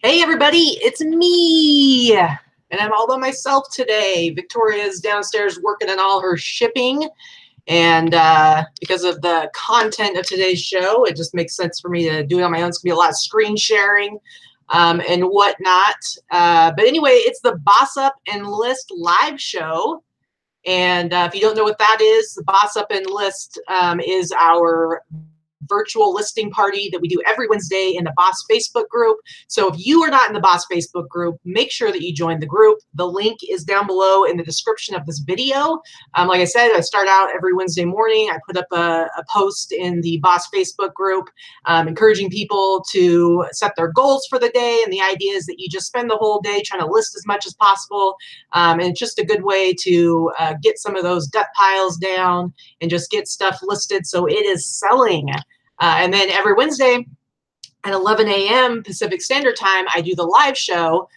Hey everybody, it's me, and I'm all by myself today. Victoria's downstairs working on all her shipping, and because of the content of today's show, it just makes sense for me to do it on my own. It's gonna be a lot of screen sharing and whatnot. But anyway, it's the Boss Up and List live show. And if you don't know what that is, the Boss Up and List is our virtual listing party that we do every Wednesday in the Boss Facebook group. So if you are not in the Boss Facebook group, make sure that you join the group. The link is down below in the description of this video. Like I said, I start out every Wednesday morning. I put up a post in the Boss Facebook group encouraging people to set their goals for the day. And the idea is that you just spend the whole day trying to list as much as possible. And it's just a good way to get some of those death piles down and just get stuff listed so it is selling. And then every Wednesday at 11 a.m. Pacific Standard Time, I do the live show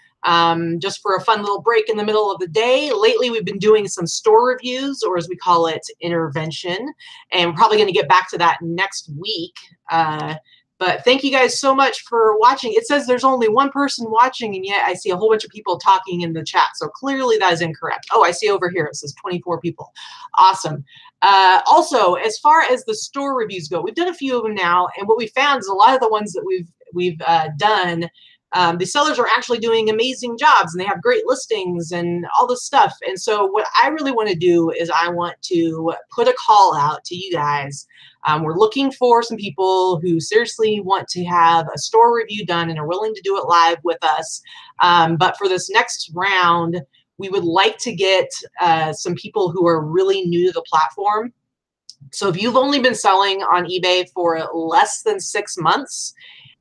just for a fun little break in the middle of the day. Lately, we've been doing some store reviews, or as we call it, intervention. And we're probably going to get back to that next week. But thank you guys so much for watching. It says there's only one person watching, and yet I see a whole bunch of people talking in the chat. So clearly that is incorrect. Oh, I see over here, it says 24 people. Awesome. Also, as far as the store reviews go, we've done a few of them now, and what we found is a lot of the ones that we've done, the sellers are actually doing amazing jobs, and they have great listings and all this stuff. And so what I really want to do is I want to put a call out to you guys. We're looking for some people who seriously want to have a store review done and are willing to do it live with us. But for this next round, we would like to get some people who are really new to the platform. So if you've only been selling on eBay for less than 6 months,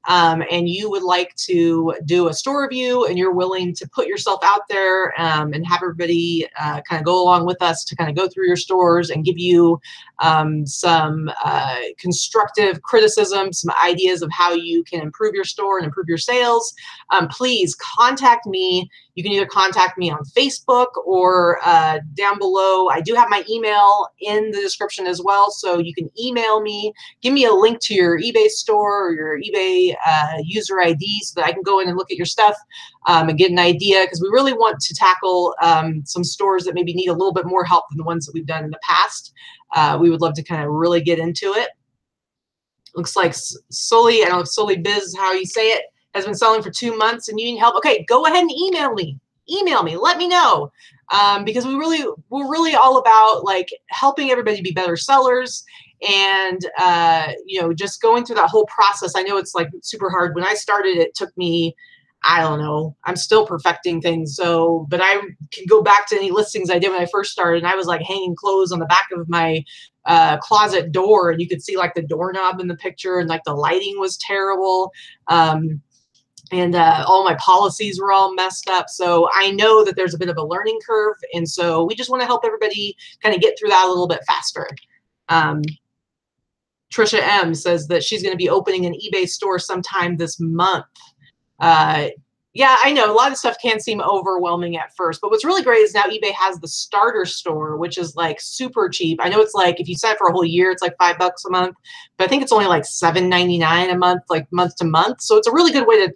and you would like to do a store review and you're willing to put yourself out there and have everybody kind of go along with us to kind of go through your stores and give you some constructive criticism, some ideas of how you can improve your store and improve your sales, please contact me. You can either contact me on Facebook or down below. I do have my email in the description as well, so you can email me. Give me a link to your eBay store or your eBay user ID so that I can go in and look at your stuff and get an idea, because we really want to tackle some stores that maybe need a little bit more help than the ones that we've done in the past. We would love to kind of really get into it. Looks like Sully, I don't know if Sully Biz is how you say it, has been selling for 2 months and you need help. Okay, go ahead and email me. Email me. Let me know. Because we're really all about like helping everybody be better sellers and you know, just going through that whole process. I know it's like super hard. When I started, it took me, I don't know, I'm still perfecting things. So, but I can go back to any listings I did when I first started, and I was like hanging clothes on the back of my closet door, and you could see like the doorknob in the picture, and like the lighting was terrible. And all my policies were all messed up. So I know that there's a bit of a learning curve. And so we just want to help everybody kind of get through that a little bit faster. Trisha M says that she's going to be opening an eBay store sometime this month. Yeah, I know a lot of stuff can seem overwhelming at first, but what's really great is now eBay has the starter store, which is like super cheap. I know it's like if you sign for a whole year, it's like $5 a month, but I think it's only like $7.99 a month, like month to month. So it's a really good way to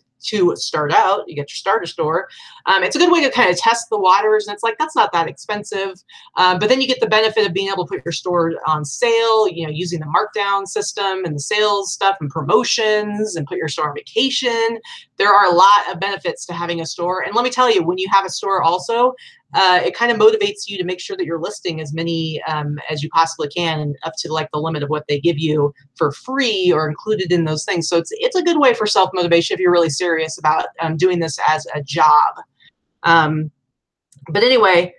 start out. You get your starter store. It's a good way to kind of test the waters, and it's like that's not that expensive. But then you get the benefit of being able to put your store on sale, you know, using the markdown system and the sales stuff and promotions, and put your store on vacation. There are a lot of benefits to having a store. And let me tell you, when you have a store also, it kind of motivates you to make sure that you're listing as many as you possibly can, and up to like the limit of what they give you for free or included in those things. So it's a good way for self-motivation if you're really serious about doing this as a job. But anyway,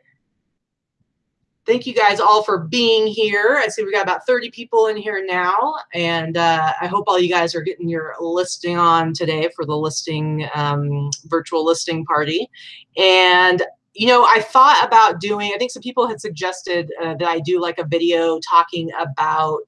thank you guys all for being here. I see we got about 30 people in here now, and I hope all you guys are getting your listing on today for the listing virtual listing party. And you know, I thought about doing, I think some people had suggested that I do like a video talking about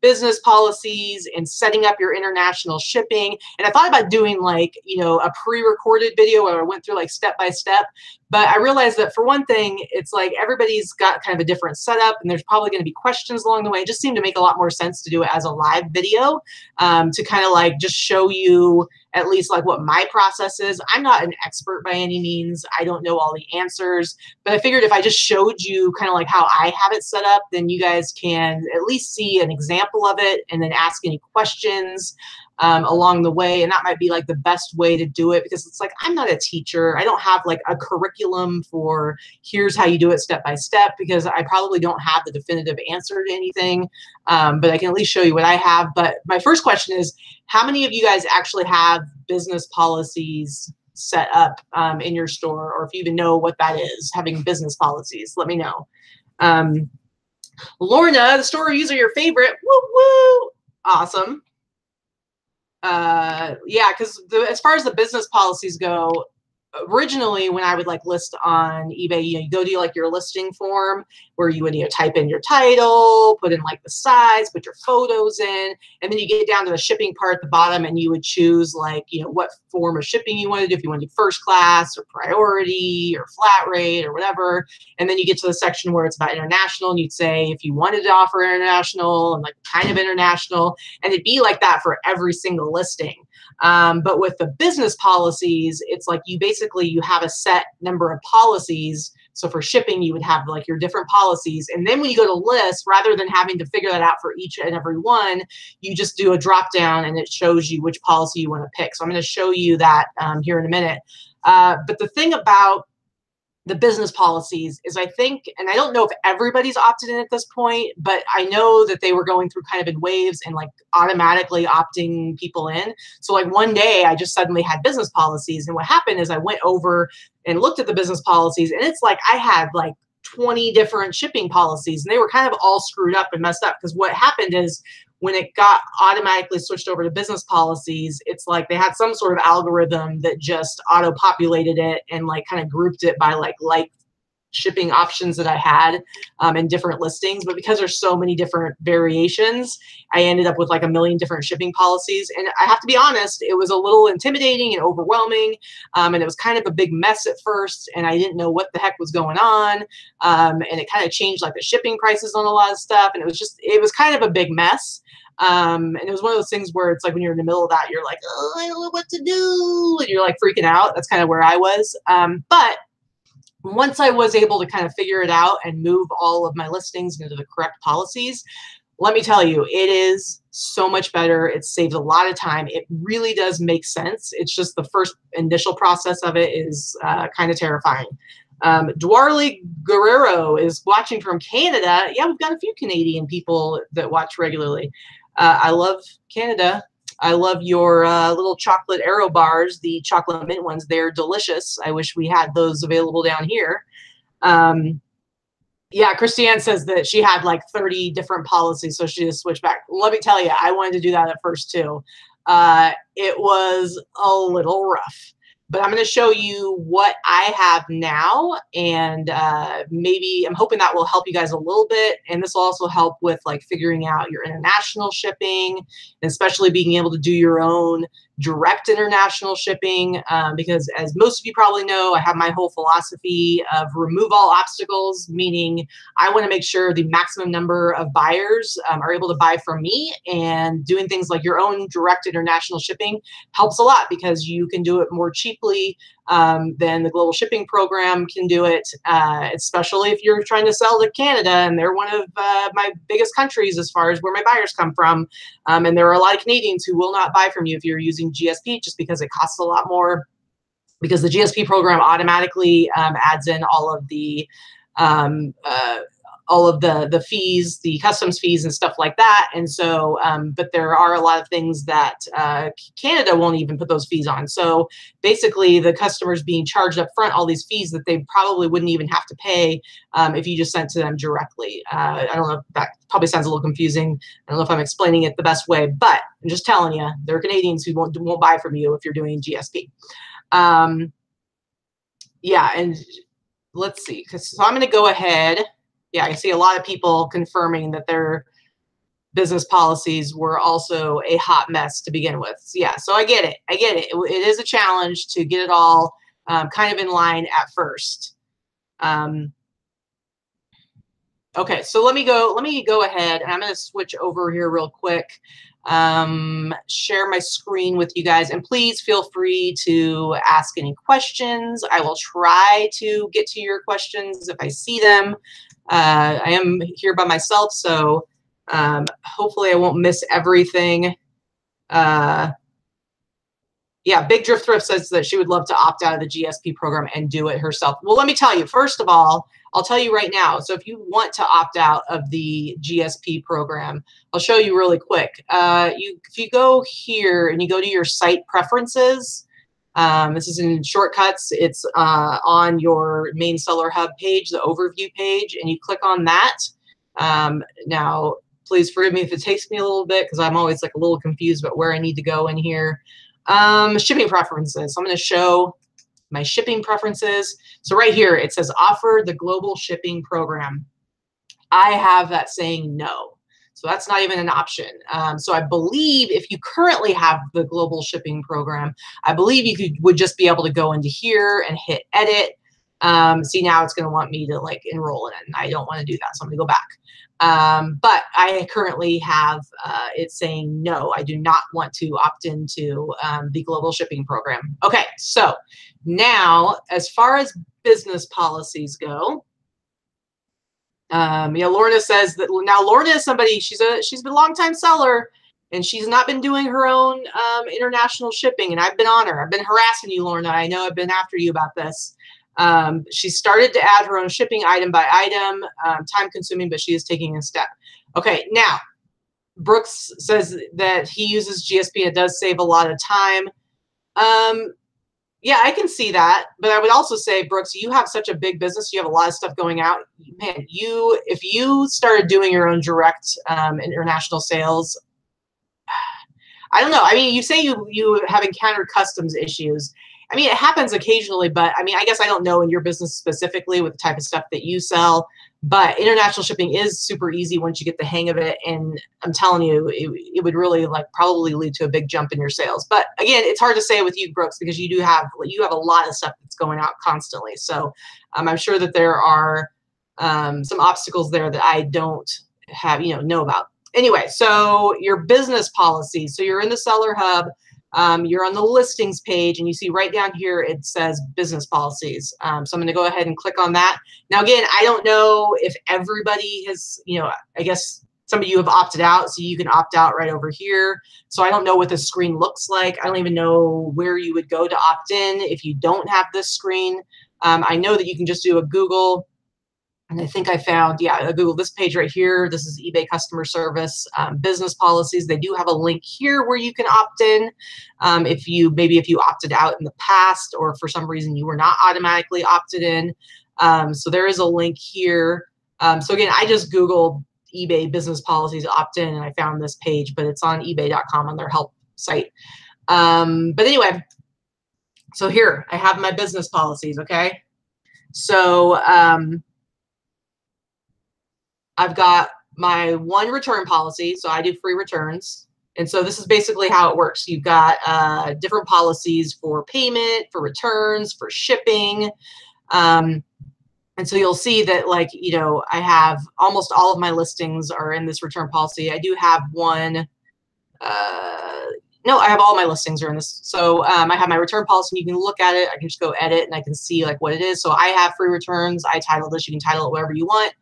business policies and setting up your international shipping. And I thought about doing like, you know, a pre-recorded video where I went through like step by step. But I realized that for one thing, it's like everybody's got kind of a different setup, and there's probably going to be questions along the way. It just seemed to make a lot more sense to do it as a live video, to kind of like just show you at least like what my process is. I'm not an expert by any means. I don't know all the answers, but I figured if I just showed you kind of like how I have it set up, then you guys can at least see an example of it and then ask any questions along the way. And that might be like the best way to do it, because it's like, I'm not a teacher. I don't have like a curriculum for here's how you do it step by step, because I probably don't have the definitive answer to anything. But I can at least show you what I have. But my first question is, how many of you guys actually have business policies set up in your store, or if you even know what that is, having business policies? Let me know. Lorna, the store reviews are your favorite. Woo woo. Awesome. Yeah, because as far as the business policies go, originally when I would like list on eBay, you go to like your listing form where you would type in your title, put in like the size, put your photos in, and then you get down to the shipping part at the bottom, and you would choose like what form of shipping you wanted, if you wanted to do first class or priority or flat rate or whatever. And then you get to the section where it's about international, and you'd say if you wanted to offer international and like kind of international, and it'd be like that for every single listing. But with the business policies, it's like you have a set number of policies. So for shipping, you would have like your different policies. And then when you go to list, rather than having to figure that out for each and every one, you just do a drop down and it shows you which policy you want to pick. So I'm going to show you that here in a minute. But the thing about the business policies is, I think, and I don't know if everybody's opted in at this point, but I know that they were going through kind of in waves and like automatically opting people in. So like one day I just suddenly had business policies, and what happened is I went over and looked at the business policies, and it's like I had like 20 different shipping policies, and they were kind of all screwed up and messed up, because what happened is when it got automatically switched over to business policies, it's like they had some sort of algorithm that just auto-populated it and like kind of grouped it by like shipping options that I had in different listings. But because there's so many different variations, I ended up with like a million different shipping policies. And I have to be honest, it was a little intimidating and overwhelming. And it was kind of a big mess at first, and I didn't know what the heck was going on. And it kind of changed like the shipping prices on a lot of stuff. And it was kind of a big mess. And it was one of those things where it's like when you're in the middle of that, you're like, oh, I don't know what to do. And you're like freaking out. That's kind of where I was. But once I was able to kind of figure it out and move all of my listings into the correct policies, let me tell you, it is so much better. It saves a lot of time. It really does make sense. It's just the first initial process of it is kind of terrifying. Dwarley Guerrero is watching from Canada. Yeah, we've got a few Canadian people that watch regularly. I love Canada. I love your little chocolate Aero bars, the chocolate mint ones. They're delicious. I wish we had those available down here. Yeah, Christiane says that she had like 30 different policies, so she just switched back. Let me tell you, I wanted to do that at first too. It was a little rough. But I'm going to show you what I have now, and maybe I'm hoping that will help you guys a little bit. And this will also help with like figuring out your international shipping, and especially being able to do your own direct international shipping, because as most of you probably know, I have my whole philosophy of remove all obstacles, meaning I want to make sure the maximum number of buyers are able to buy from me, and doing things like your own direct international shipping helps a lot, because you can do it more cheaply than the global shipping program can do it, especially if you're trying to sell to Canada, and they're one of my biggest countries as far as where my buyers come from. And there are a lot of Canadians who will not buy from you if you're using GSP, just because it costs a lot more, because the GSP program automatically adds in all of the fees, the customs fees and stuff like that. And so, but there are a lot of things that Canada won't even put those fees on. So basically the customer's being charged up front all these fees that they probably wouldn't even have to pay if you just sent to them directly. I don't know, that probably sounds a little confusing. I don't know if I'm explaining it the best way, but I'm just telling you, there are Canadians who won't buy from you if you're doing GSP. Yeah, and let's see, so I'm going to go ahead. Yeah, I see a lot of people confirming that their business policies were also a hot mess to begin with. Yeah, so I get it. I get it. It is a challenge to get it all kind of in line at first. Okay, so let me go ahead, and I'm going to switch over here real quick, share my screen with you guys, and please feel free to ask any questions. I will try to get to your questions if I see them. I am here by myself, so hopefully I won't miss everything. Yeah, Big Drift Thrift says that she would love to opt out of the GSP program and do it herself. Well, let me tell you, first of all, I'll tell you right now. So if you want to opt out of the GSP program, I'll show you really quick. If you go here and you go to your site preferences, this is in shortcuts. It's on your main Seller Hub page, the overview page, and you click on that. Now, please forgive me if it takes me a little bit because I'm always like a little confused about where I need to go in here. Shipping preferences. So I'm going to show my shipping preferences. So right here, it says offer the global shipping program. I have that saying no. So that's not even an option. So I believe if you currently have the global shipping program, I believe you would just be able to go into here and hit edit. See, now it's going to want me to like enroll in it, and I don't want to do that. So I'm going to go back. But I currently have it saying no, I do not want to opt into the global shipping program. Okay, so now as far as business policies go, yeah, Lorna says that now Lorna is somebody, she's been a long-time seller, and she's not been doing her own international shipping, and I've been on her. I've been harassing you, Lorna. I know I've been after you about this. She started to add her own shipping item by item, time consuming, but she is taking a step. Okay, now Brooks says that he uses GSP and it does save a lot of time. Yeah, I can see that, but I would also say, Brooks, you have such a big business. You have a lot of stuff going out. Man, if you started doing your own direct international sales, I don't know. I mean, you say you have encountered customs issues. I mean, it happens occasionally, but I mean, I guess I don't know in your business specifically with the type of stuff that you sell, but international shipping is super easy once you get the hang of it. And I'm telling you, it would really like probably lead to a big jump in your sales. But again, it's hard to say with you, Brooks, because you have a lot of stuff that's going out constantly. So I'm sure that there are some obstacles there that I don't have, know about. Anyway, so your business policies. So you're in the Seller Hub. You're on the listings page, and you see right down here it says business policies. So I'm going to go ahead and click on that. Now, again, I don't know if everybody has, I guess some of you have opted out, so you can opt out right over here. So I don't know what the screen looks like. I don't even know where you would go to opt in if you don't have this screen. I know that you can just do a Google. And I think I found, yeah, I Googled this page right here. This is eBay customer service business policies. They do have a link here where you can opt in. If you opted out in the past, or for some reason you were not automatically opted in. So there is a link here. So again, I just Googled eBay business policies opt in, and I found this page, but it's on ebay.com on their help site. But anyway, so here I have my business policies. Okay, so I've got my one return policy, so I do free returns. And so this is basically how it works. You've got different policies for payment, for returns, for shipping. And so you'll see that, like, I have almost all of my listings are in this return policy. I do have one. No, I have all my listings are in this. So I have my return policy, and you can look at it. I can just go edit, and I can see like what it is. So I have free returns. I titled this. You can title it whatever you want.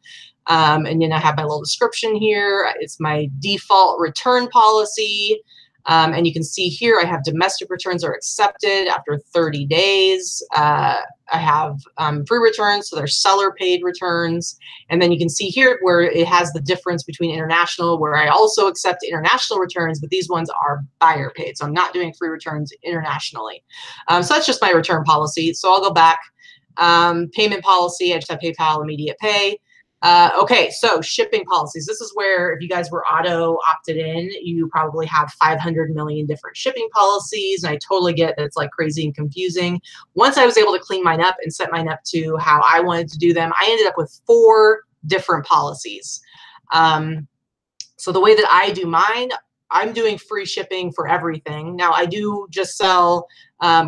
And then I have my little description here. It's my default return policy. And you can see here I have domestic returns are accepted after 30 days. I have free returns, so they're seller paid returns. And then you can see here where it has the difference between international, where I also accept international returns, but these ones are buyer paid. So I'm not doing free returns internationally. So that's just my return policy. So I'll go back. Payment policy, I just have PayPal immediate pay. Okay, so shipping policies. This is where if you guys were auto opted in, you probably have 500 million different shipping policies. And I totally get that it's like crazy and confusing. Once I was able to clean mine up and set mine up to how I wanted to do them, I ended up with 4 different policies. So the way that I do mine, I'm doing free shipping for everything. Now I do just sell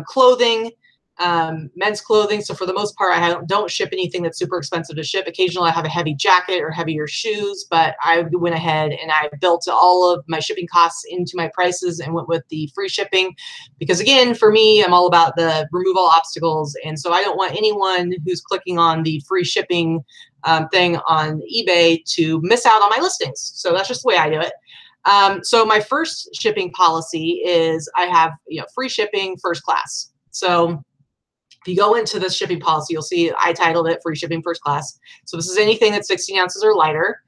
clothing. men's clothing. So for the most part, I don't ship anything that's super expensive to ship. Occasionally I have a heavy jacket or heavier shoes, but I went ahead and I built all of my shipping costs into my prices and went with the free shipping because, again, for me, I'm all about the remove all obstacles. And so I don't want anyone who's clicking on the free shipping thing on eBay to miss out on my listings. So that's just the way I do it. So my first shipping policy is I have, free shipping first class. So if you go into this shipping policy, you'll see I titled it free shipping first class. So this is anything that's 16 ounces or lighter.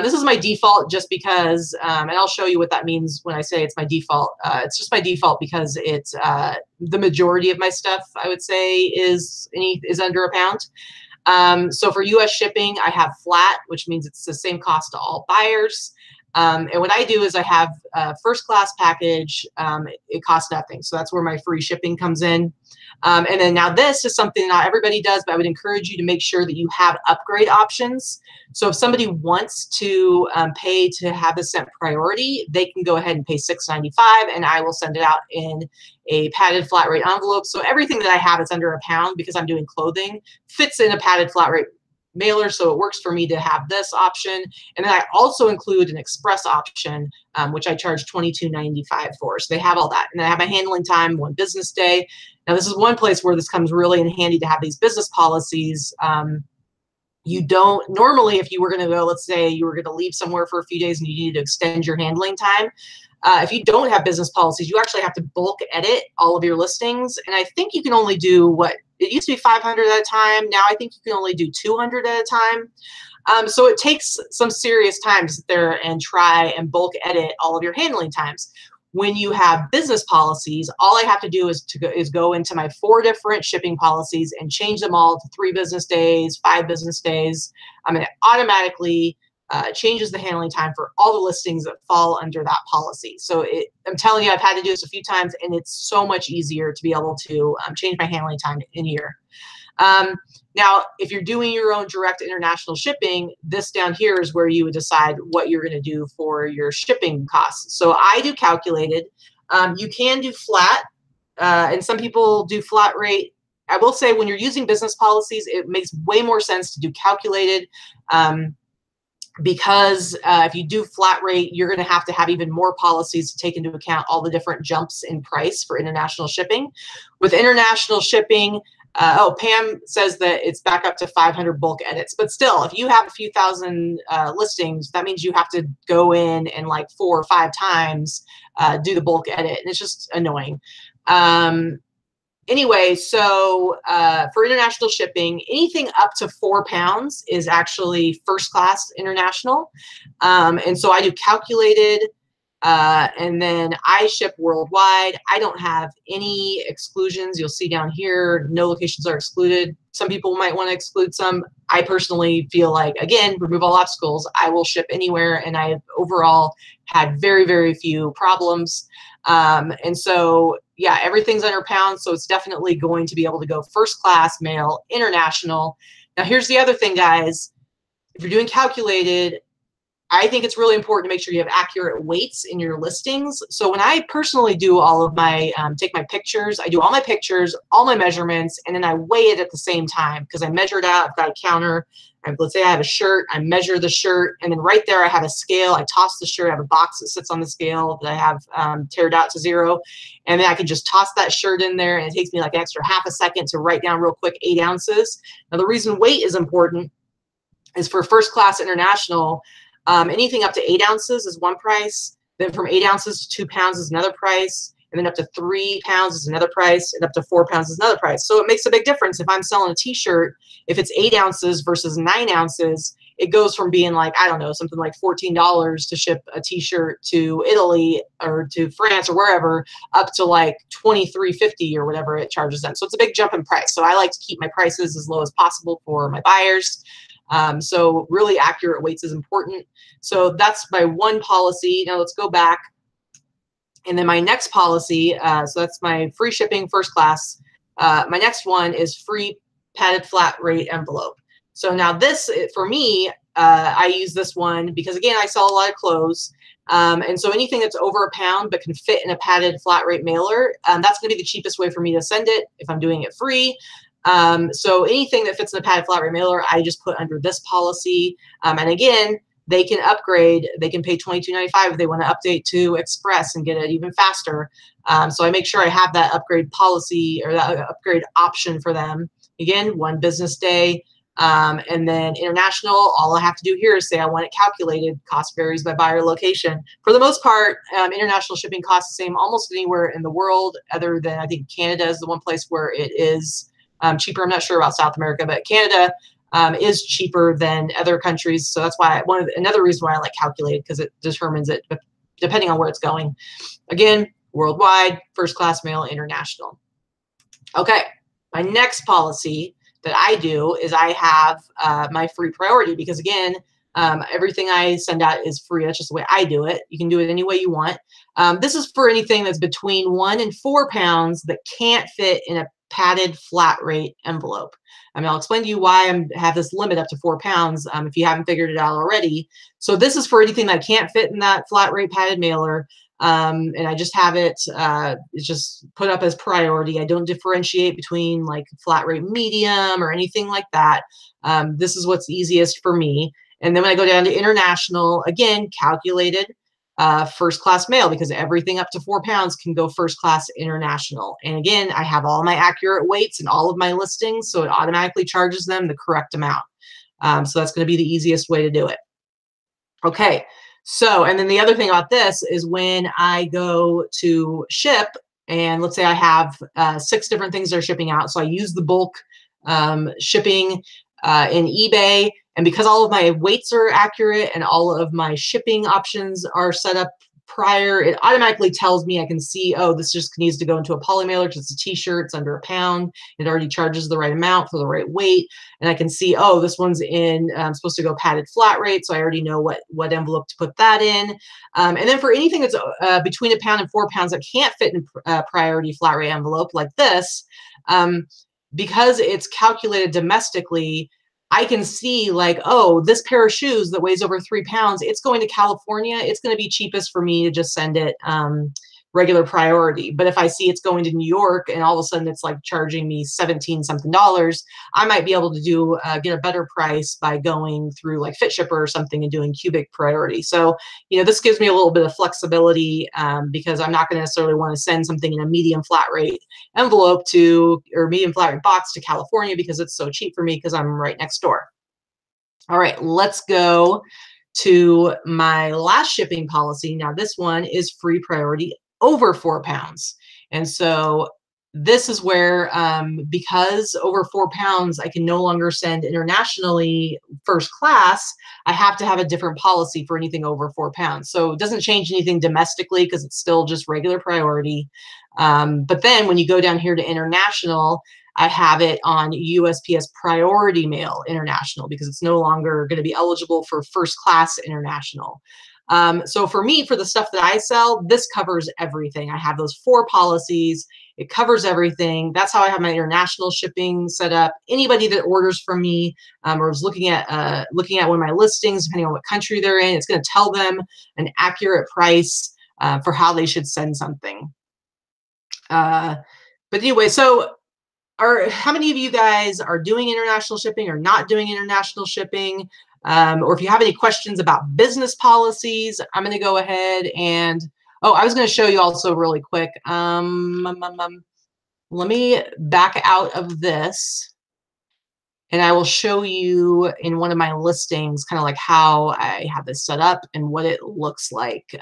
This is my default just because, and I'll show you what that means when I say it's my default. It's just my default because it's the majority of my stuff, I would say, is under £1. So for US shipping, I have flat, which means it's the same cost to all buyers. And what I do is I have a first class package. It costs nothing. So that's where my free shipping comes in. And then now this is something not everybody does, but I would encourage you to make sure that you have upgrade options. So if somebody wants to pay to have this sent priority, they can go ahead and pay $6.95 and I will send it out in a padded flat rate envelope. So everything that I have that's under £1 because I'm doing clothing fits in a padded flat rate mailer, so it works for me to have this option. And then I also include an express option, which I charge $22.95 for. So they have all that. And then I have a handling time, 1 business day. Now this is one place where this comes really in handy to have these business policies. You don't normally, if you were going to go, let's say you were going to leave somewhere for a few days and you needed to extend your handling time. If you don't have business policies, you actually have to bulk edit all of your listings. And I think you can only do it used to be 500 at a time. Now I think you can only do 200 at a time. So it takes some serious time to sit there and try and bulk edit all of your handling times. When you have business policies, all I have to do is go into my 4 different shipping policies and change them all to 3 business days, 5 business days. It automatically changes the handling time for all the listings that fall under that policy. So I'm telling you, I've had to do this a few times, and it's so much easier to be able to change my handling time in here. Now, if you're doing your own direct international shipping, this down here is where you would decide what you're going to do for your shipping costs. So I do calculated. You can do flat, and some people do flat rate. I will say when you're using business policies, it makes way more sense to do calculated. Because if you do flat rate, you're going to have even more policies to take into account all the different jumps in price for international shipping. With international shipping, Pam says that it's back up to 500 bulk edits. But still, if you have a few thousand listings, that means you have to go in and like 4 or 5 times do the bulk edit. And it's just annoying. Anyway, so for international shipping, anything up to £4 is actually first class international. And so I do calculated, and then I ship worldwide. I don't have any exclusions. You'll see down here, no locations are excluded. Some people might want to exclude some. I personally feel like, again, remove all obstacles. I will ship anywhere, and I've overall had very, very few problems. And so, yeah, everything's under £1, so it's definitely going to be able to go first class, mail, international. Now, here's the other thing, guys. If you're doing calculated, I think it's really important to make sure you have accurate weights in your listings. So when I personally do all of my, take my pictures, I do all my pictures, all my measurements, and then I weigh it at the same time because I measure it out. I've got a counter. Let's say I have a shirt. I measure the shirt, and then right there I have a scale. I toss the shirt. I have a box that sits on the scale that I have teared out to 0. And then I can just toss that shirt in there, and it takes me like an extra half a second to write down real quick 8 ounces. Now, the reason weight is important is for first class international, anything up to 8 ounces is one price. Then from 8 ounces to 2 pounds is another price. And then up to 3 pounds is another price. And up to 4 pounds is another price. So it makes a big difference. If I'm selling a t-shirt, if it's 8 ounces versus 9 ounces, it goes from being like, I don't know, something like $14 to ship a t-shirt to Italy or to France or wherever, up to like $23.50 or whatever it charges them. So it's a big jump in price. So I like to keep my prices as low as possible for my buyers. So really accurate weights is important. So that's my one policy. Now let's go back. And then my next policy, so that's my free shipping first class. My next one is free padded flat rate envelope. So now this, for me, I use this one because, again, I sell a lot of clothes. And so anything that's over a pound but can fit in a padded flat rate mailer, that's going to be the cheapest way for me to send it if I'm doing it free. So anything that fits in a padded flat rate mailer, I just put under this policy. And again, they can upgrade. They can pay $22.95 if they want to update to Express and get it even faster. So I make sure I have that upgrade policy or that upgrade option for them. Again, 1 business day. And then international, all I have to do here is say I want it calculated. Cost varies by buyer location. For the most part, international shipping costs the same almost anywhere in the world, other than I think Canada is the one place where it is cheaper. I'm not sure about South America, but Canada is cheaper than other countries. So that's why another reason why I like calculated, because it determines it depending on where it's going. Again, worldwide, first class mail, international. Okay, my next policy that I do is I have my free priority, because again, everything I send out is free. That's just the way I do it. You can do it any way you want. This is for anything that's between 1 and 4 pounds that can't fit in a padded flat rate envelope. I mean, I'll explain to you why I have this limit up to 4 pounds if you haven't figured it out already. So this is for anything that can't fit in that flat rate padded mailer. And I just have it, it's just put up as priority. I don't differentiate between like flat rate medium or anything like that. This is what's easiest for me. And then when I go down to international, again, calculated first class mail, because everything up to 4 pounds can go first class international. And again, I have all my accurate weights and all of my listings, so it automatically charges them the correct amount. So that's going to be the easiest way to do it. Okay. So, and then the other thing about this is when I go to ship, and let's say I have 6 different things they're shipping out. So I use the bulk shipping in eBay. And because all of my weights are accurate and all of my shipping options are set up prior, it automatically tells me, I can see, oh, this just needs to go into a poly mailer because it's a t-shirt, it's under a pound. It already charges the right amount for the right weight. And I can see, oh, this one's in, supposed to go padded flat rate. So I already know what envelope to put that in. And then for anything that's between a pound and 4 pounds that can't fit in a priority flat rate envelope like this, because it's calculated domestically, I can see like, oh, this pair of shoes that weighs over 3 pounds, it's going to California. It's going to be cheapest for me to just send it regular priority. But if I see it's going to New York and all of a sudden it's like charging me 17 something dollars, I might be able to do get a better price by going through like FitShipper or something and doing cubic priority. So, you know, this gives me a little bit of flexibility because I'm not going to necessarily want to send something in a medium flat rate envelope or medium flat rate box to California because it's so cheap for me because I'm right next door. All right, let's go to my last shipping policy. Now this one is free priority over 4 pounds. And so this is where, because over 4 pounds, I can no longer send internationally first class, I have to have a different policy for anything over 4 pounds. So it doesn't change anything domestically because it's still just regular priority. But then when you go down here to international, I have it on USPS priority mail international because it's no longer going to be eligible for first class international. So for me, for the stuff that I sell, this covers everything. I have those 4 policies. It covers everything. That's how I have my international shipping set up. Anybody that orders from me or is looking at one of my listings, depending on what country they're in, it's going to tell them an accurate price for how they should send something. But anyway, so how many of you guys are doing international shipping or not doing international shipping? Or if you have any questions about business policies, I'm going to go ahead and, oh, I was going to show you also really quick. Let me back out of this and I will show you in one of my listings kind of like how I have this set up and what it looks like.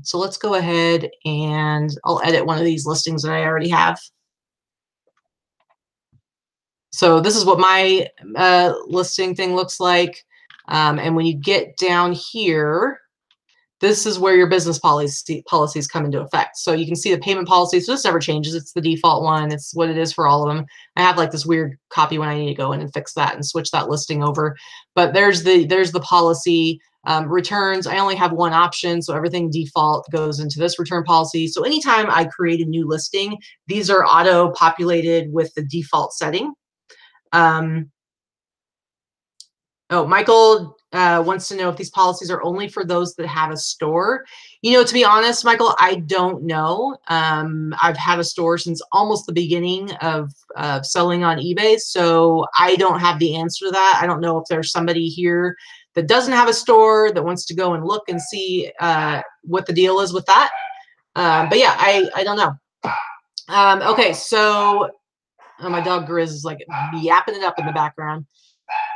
So let's go ahead and I'll edit one of these listings that I already have. So this is what my listing thing looks like. And when you get down here, this is where your business policies come into effect. So you can see the payment policy. So this never changes. It's the default one. It's what it is for all of them. I have like this weird copy when I need to go in and fix that and switch that listing over. But there's the policy. Returns, I only have one option, so everything default goes into this return policy. So anytime I create a new listing, these are auto-populated with the default setting. Oh, Michael wants to know if these policies are only for those that have a store. You know, to be honest, Michael, I don't know. I've had a store since almost the beginning of selling on eBay, so I don't have the answer to that. I don't know if there's somebody here that doesn't have a store that wants to go and look and see what the deal is with that. But yeah, I don't know. Okay, so my dog Grizz is like yapping it up in the background.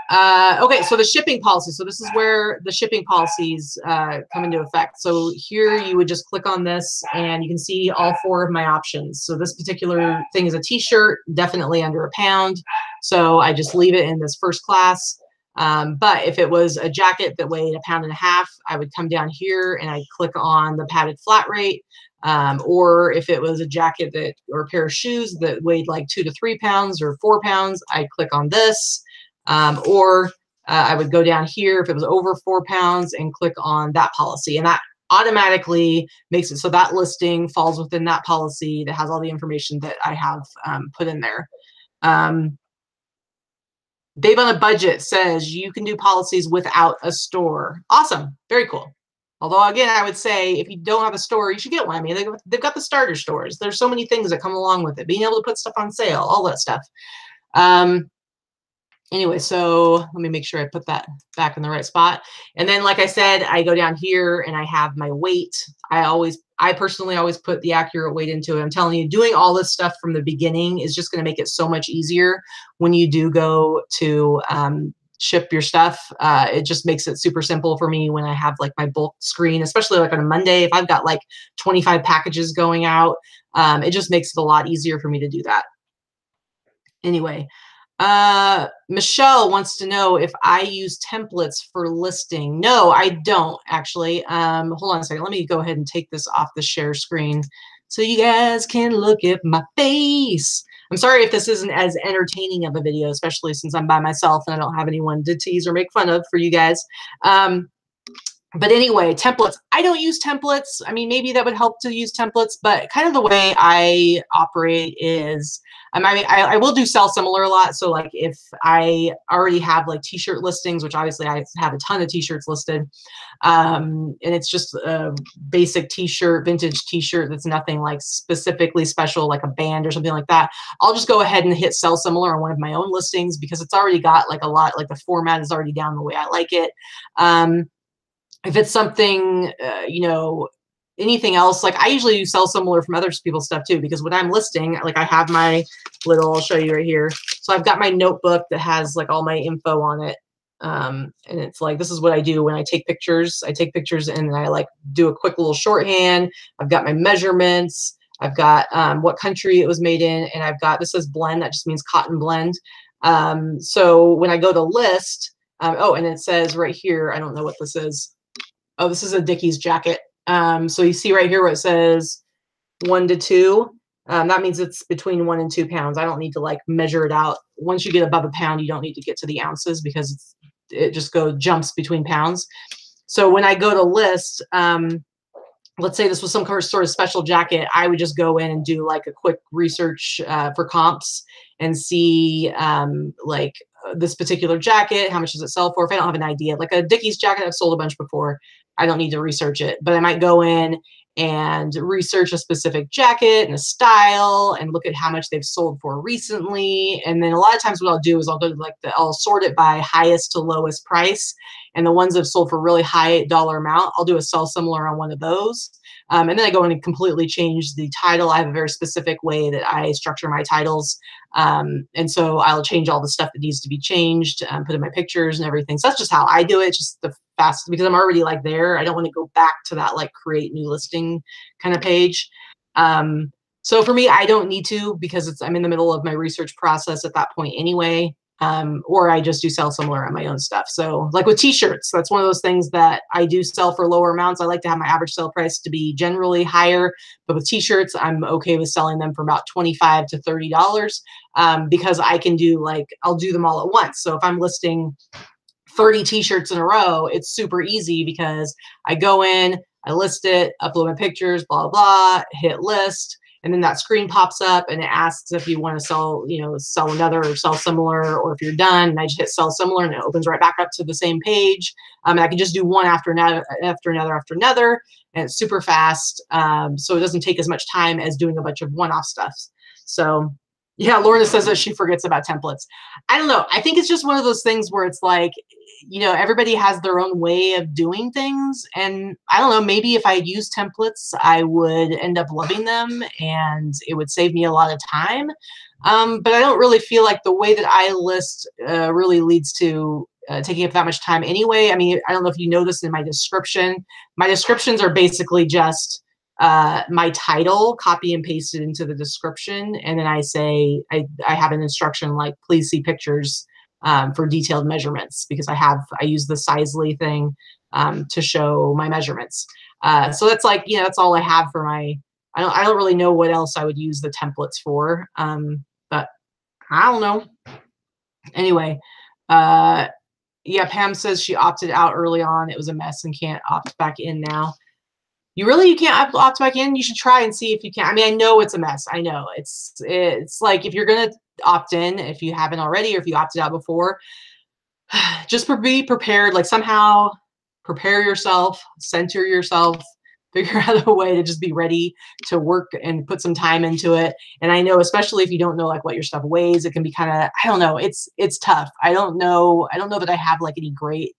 Okay, so the shipping policy. So this is where the shipping policies come into effect. So here you would just click on this and you can see all 4 of my options. So this particular thing is a t-shirt, definitely under £1. So I just leave it in this first class. But if it was a jacket that weighed £1.50, I would come down here and I'd click on the padded flat rate. Or if it was a jacket that or a pair of shoes that weighed like 2 to 3 pounds or 4 pounds, I'd click on this. Or I would go down here if it was over 4 pounds and click on that policy. And that automatically makes it so that listing falls within that policy that has all the information that I have put in there. Babe on a Budget says you can do policies without a store. Awesome. Very cool. Although, again, I would say if you don't have a store, you should get one. I mean, they've got the starter stores. There's so many things that come along with it. Being able to put stuff on sale, all that stuff. Anyway, so let me make sure I put that back in the right spot. And then, like I said, I go down here and I have my weight. I personally always put the accurate weight into it. I'm telling you, doing all this stuff from the beginning is just going to make it so much easier when you do go to ship your stuff. It just makes it super simple for me when I have like my bulk screen, especially like on a Monday, if I've got like 25 packages going out, it just makes it a lot easier for me to do that. Anyway, Michelle wants to know if I use templates for listing. No, I don't actually. Hold on a second. Let me go ahead and take this off the share screen so you guys can look at my face. I'm sorry if this isn't as entertaining of a video, especially since I'm by myself and I don't have anyone to tease or make fun of for you guys. But anyway, templates. I don't use templates. I mean, maybe that would help to use templates, but kind of the way I operate is, I will do sell similar a lot. So like if I already have like t-shirt listings, which obviously I have a ton of t-shirts listed, and it's just a basic t-shirt, vintage t-shirt that's nothing like specifically special, like a band or something like that, I'll just go ahead and hit sell similar on one of my own listings because it's already got like a lot, like the format is already down the way I like it. If it's something, you know, anything else, like I usually sell similar from other people's stuff too, because when I'm listing, like I have my little, I'll show you right here. So I've got my notebook that has like all my info on it. And it's like, this is what I do when I take pictures. I take pictures and I like do a quick little shorthand. I've got my measurements. I've got what country it was made in. And I've got, this says blend, that just means cotton blend. So when I go to list, oh, and it says right here, I don't know what this is. Oh, this is a Dickies jacket. So you see right here where it says 1 to 2. That means it's between 1 and 2 pounds. I don't need to like measure it out. Once you get above a pound, you don't need to get to the ounces because it just jumps between pounds. So when I go to list, let's say this was some sort of special jacket, I would just go in and do like a quick research for comps and see like this particular jacket, how much does it sell for? If I don't have an idea, like a Dickies jacket, I've sold a bunch before. I don't need to research it, but I might go in and research a specific jacket and a style and look at how much they've sold for recently. And then a lot of times what I'll do is I'll go to like I'll sort it by highest to lowest price. And the ones that have sold for really high dollar amount, I'll do a sell similar on one of those. And then I go in and completely change the title. I have a very specific way that I structure my titles. And so I'll change all the stuff that needs to be changed, put in my pictures and everything. So that's just how I do it. Just the fast, because I'm already like there. I don't want to go back to that like create new listing kind of page. So for me, I don't need to because I'm in the middle of my research process at that point anyway. Or I just do sell similar on my own stuff. So like with t-shirts, that's one of those things that I do sell for lower amounts. I like to have my average sale price to be generally higher, but with t-shirts, I'm okay with selling them for about $25 to $30 because I can do like, I'll do them all at once. So if I'm listing 30 t-shirts in a row, it's super easy because I go in, I list it, upload my pictures, blah, blah, hit list. and then that screen pops up and it asks if you want to sell, sell another or sell similar, or if you're done. And I just hit sell similar, and it opens right back up to the same page. And I can just do one after another, and it's super fast. So it doesn't take as much time as doing a bunch of one-off stuff. So yeah, Lorna says that she forgets about templates. I don't know. I think it's just one of those things where it's like, everybody has their own way of doing things. And I don't know, maybe if I used templates, I would end up loving them and it would save me a lot of time. But I don't really feel like the way that I list really leads to taking up that much time anyway. I mean, I don't know if you noticed in my description. My descriptions are basically just my title, copy and pasted into the description. And then I say, I have an instruction like, please see pictures for detailed measurements, because I use the Sizely thing to show my measurements. So that's like, that's all I have for my, I don't really know what else I would use the templates for. But I don't know. Anyway, yeah, Pam says she opted out early on. It was a mess and can't opt back in now. You can't opt back in? You should try and see if you can. I mean, I know it's a mess. I know it's like, if you're going to opt in, if you haven't already, or if you opted out before, just be prepared. Like, somehow prepare yourself, center yourself, figure out a way to just be ready to work and put some time into it. And I know, especially if you don't know like what your stuff weighs, it can be kind of, I don't know, it's tough. I don't know that I have like any great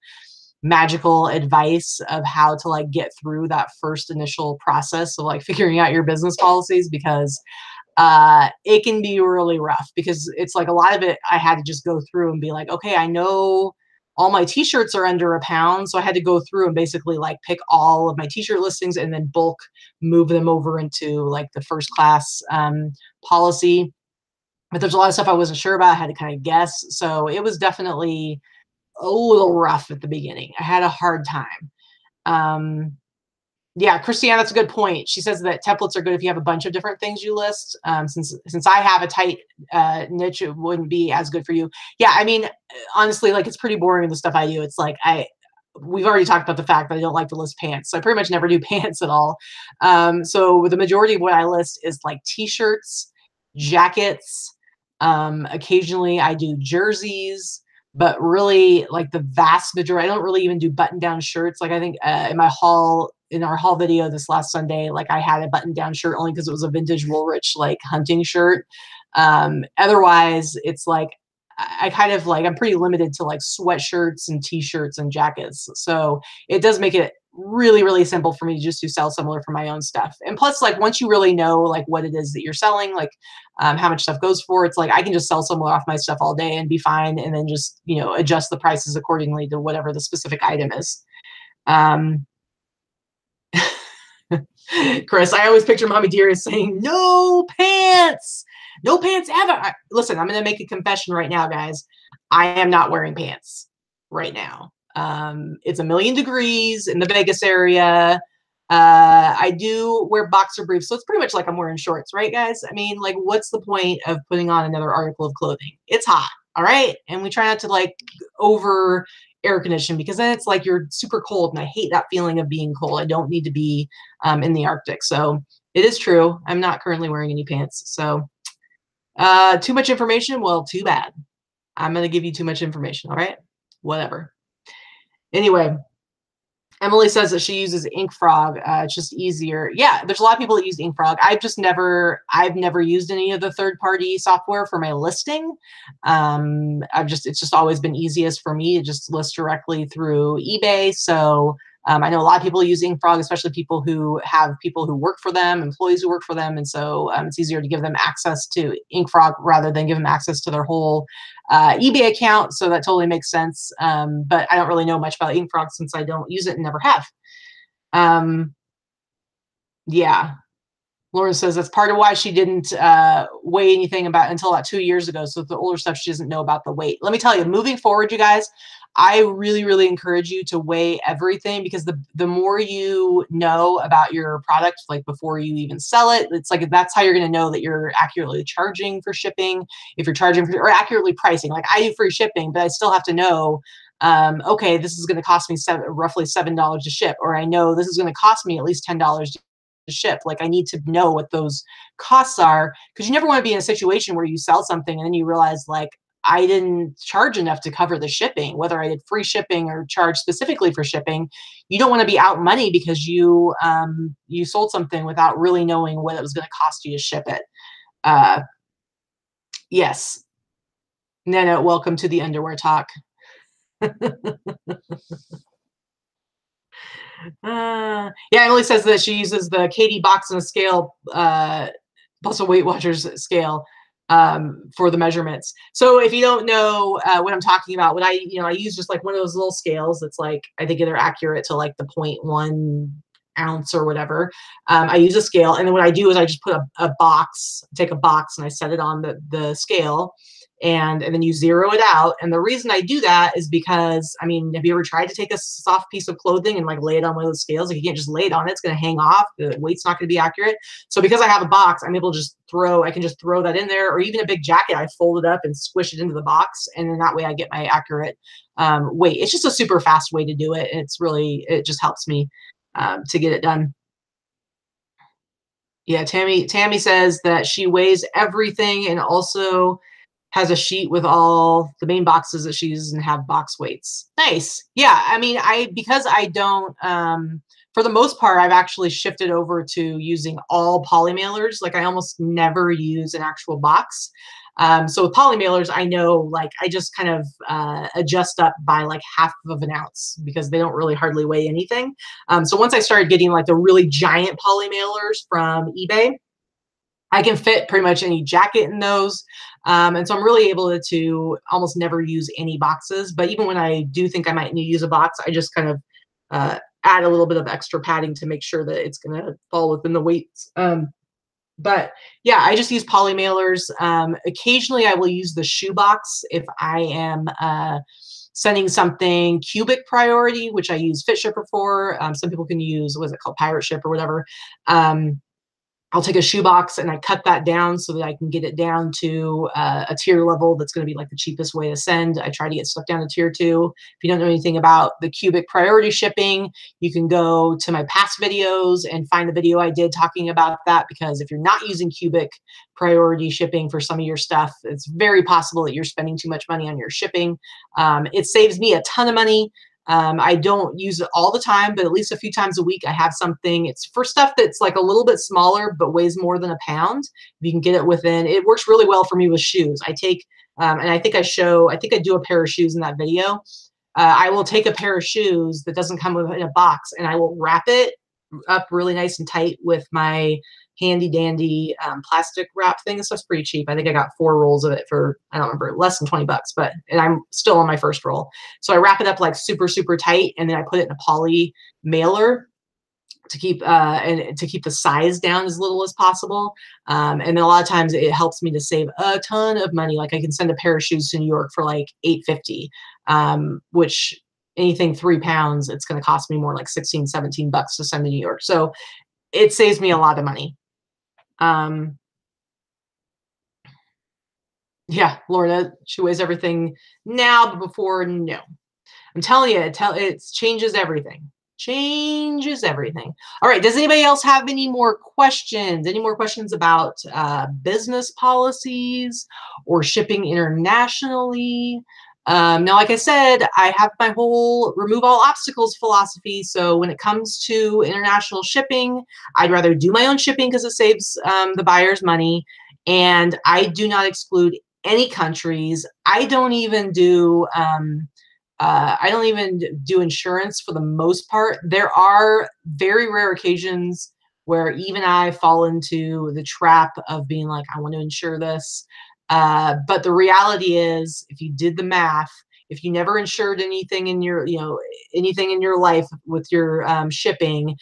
magical advice of how to like get through that first initial process of like figuring out your business policies, because it can be really rough, because it's like a lot of it I had to just go through and be like, okay, I know all my t-shirts are under a pound. So I had to go through and basically like pick all of my t-shirt listings and then bulk move them over into like the first class policy. But there's a lot of stuff I wasn't sure about. I had to kind of guess. So it was definitely a little rough at the beginning. I had a hard time. Yeah, Christiane, that's a good point. She says that templates are good if you have a bunch of different things you list. Since I have a tight niche, it wouldn't be as good for you. Yeah, I mean, honestly, like, it's pretty boring, the stuff I do. It's like we've already talked about the fact that I don't like to list pants. So I pretty much never do pants at all. So the majority of what I list is like t-shirts, jackets. Occasionally I do jerseys. But really, like, the vast majority, I don't really even do button-down shirts. Like, I think in our haul video this last Sunday, like, I had a button-down shirt only because it was a vintage Woolrich, like, hunting shirt. Otherwise, it's like, I kind of like, I'm pretty limited to like sweatshirts and t-shirts and jackets. So it does make it really, really simple for me to just do sell similar for my own stuff. And plus, like, once you really know like what it is that you're selling, like how much stuff goes for, it's like I can just sell similar off my stuff all day and be fine, and then just, adjust the prices accordingly to whatever the specific item is. Chris, I always picture Mommy Dear as saying, no pants ever. Listen, I'm going to make a confession right now, guys. I am not wearing pants right now. It's 1,000,000 degrees in the Vegas area. I do wear boxer briefs, so it's pretty much like I'm wearing shorts, right, guys? I mean, like, what's the point of putting on another article of clothing? It's hot, all right? And we try not to like over air condition, because then it's like you're super cold, and I hate that feeling of being cold. I don't need to be in the Arctic. So it is true. I'm not currently wearing any pants. So too much information. Well, too bad. I'm going to give you too much information. All right. Whatever. Anyway, Emily says that she uses InkFrog. It's just easier. Yeah, there's a lot of people that use InkFrog. I've never used any of the third-party software for my listing. It's just always been easiest for me to just list directly through eBay. So I know a lot of people use InkFrog, especially people who have people who work for them, employees who work for them. And so it's easier to give them access to InkFrog rather than give them access to their whole eBay account. So that totally makes sense. But I don't really know much about InkFrog since I don't use it and never have. Yeah. Lauren says that's part of why she didn't weigh anything until about 2 years ago. So the older stuff, she doesn't know about the weight. Let me tell you, moving forward, you guys, I really, really encourage you to weigh everything, because the more you know about your product, like before you even sell it, it's like, that's how you're going to know that you're accurately charging for shipping. If you're charging for, or accurately pricing, like I do free shipping, but I still have to know, okay, this is going to cost me roughly $7 to ship, or I know this is going to cost me at least $10 ship. Like, I need to know what those costs are, because you never want to be in a situation where you sell something and then you realize, like, I didn't charge enough to cover the shipping, whether I did free shipping or charge specifically for shipping. You don't want to be out money because you sold something without really knowing what it was going to cost you to ship it. Yes. Nana, welcome to the underwear talk. Yeah, Emily says that she uses the Katie box and a scale, plus a Weight Watchers scale, for the measurements. So if you don't know what I'm talking about, what I use just like one of those little scales that's like, I think they're accurate to like the 0.1 ounce or whatever. I use a scale, and then what I do is I just put a box, take a box, and I set it on the scale, and then you zero it out. And the reason I do that is because, I mean, have you ever tried to take a soft piece of clothing and like lay it on one of those scales? Like, you can't just lay it on it, it's going to hang off, the weight's not going to be accurate. So because I have a box, I'm able to just I can just throw that in there, or even a big jacket, I fold it up and squish it into the box, and then that way I get my accurate weight. It's just a super fast way to do it, and it just helps me to get it done. Yeah, Tammy says that she weighs everything and also has a sheet with all the main boxes that she uses and have box weights. Nice. Yeah, I mean, because I don't, for the most part, I've actually shifted over to using all poly mailers. Like, I almost never use an actual box. So with poly mailers, I know, like, I just kind of adjust up by like half of an ounce because they don't really hardly weigh anything. So once I started getting like the really giant poly mailers from eBay, I can fit pretty much any jacket in those. And so I'm really able to almost never use any boxes. But even when I do think I might need to use a box, I just kind of add a little bit of extra padding to make sure that it's going to fall within the weights. But yeah, I just use poly mailers. Occasionally I will use the shoebox if I am sending something cubic priority, which I use Fit Shipper for. Some people can use, what is it called, Pirate Ship or whatever. I'll take a shoebox and I cut that down so that I can get it down to a tier level that's going to be like the cheapest way to send. I try to get stuff down to tier 2. If you don't know anything about the cubic priority shipping, you can go to my past videos and find the video I did talking about that, because if you're not using cubic priority shipping for some of your stuff, it's very possible that you're spending too much money on your shipping. It saves me a ton of money. I don't use it all the time, but at least a few times a week I have something. It's for stuff that's like a little bit smaller but weighs more than a pound. If you can get it within, it works really well for me with shoes. I take, and I think I do a pair of shoes in that video. I will take a pair of shoes that doesn't come in a box, and I will wrap it up really nice and tight with my handy dandy plastic wrap thing. This stuff's pretty cheap. I think I got 4 rolls of it for, I don't remember, less than 20 bucks, and I'm still on my first roll. So I wrap it up like super, super tight, and then I put it in a poly mailer to keep the size down as little as possible. And then a lot of times it helps me to save a ton of money. Like, I can send a pair of shoes to New York for like $8.50, which anything 3 pounds, it's going to cost me more like 16, 17 bucks to send to New York. So it saves me a lot of money. Yeah, Lorna, she weighs everything now, but before, no. I'm telling you, it changes everything. Changes everything. All right, does anybody else have any more questions? Any more questions about business policies or shipping internationally? Now, like I said, I have my whole remove all obstacles philosophy. So when it comes to international shipping, I'd rather do my own shipping because it saves the buyers money. And I do not exclude any countries. I don't even do insurance for the most part. There are very rare occasions where even I fall into the trap of being like, I want to insure this. But the reality is, if you did the math, if you never insured anything in your, anything in your life with your shipping,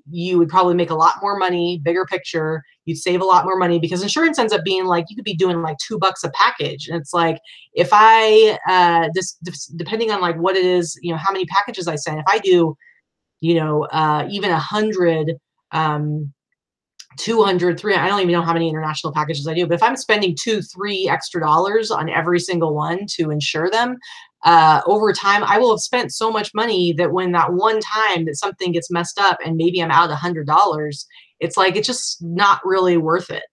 you would probably make a lot more money, bigger picture. You'd save a lot more money, because insurance ends up being like, you could be doing like $2 a package. And it's like, if I, depending on like what it is, how many packages I send, if I do, even 100, 200, 300, I don't even know how many international packages I do, but if I'm spending $2, $3 extra on every single one to insure them, over time, I will have spent so much money that when that one time that something gets messed up and maybe I'm out $100, it's like, it's just not really worth it.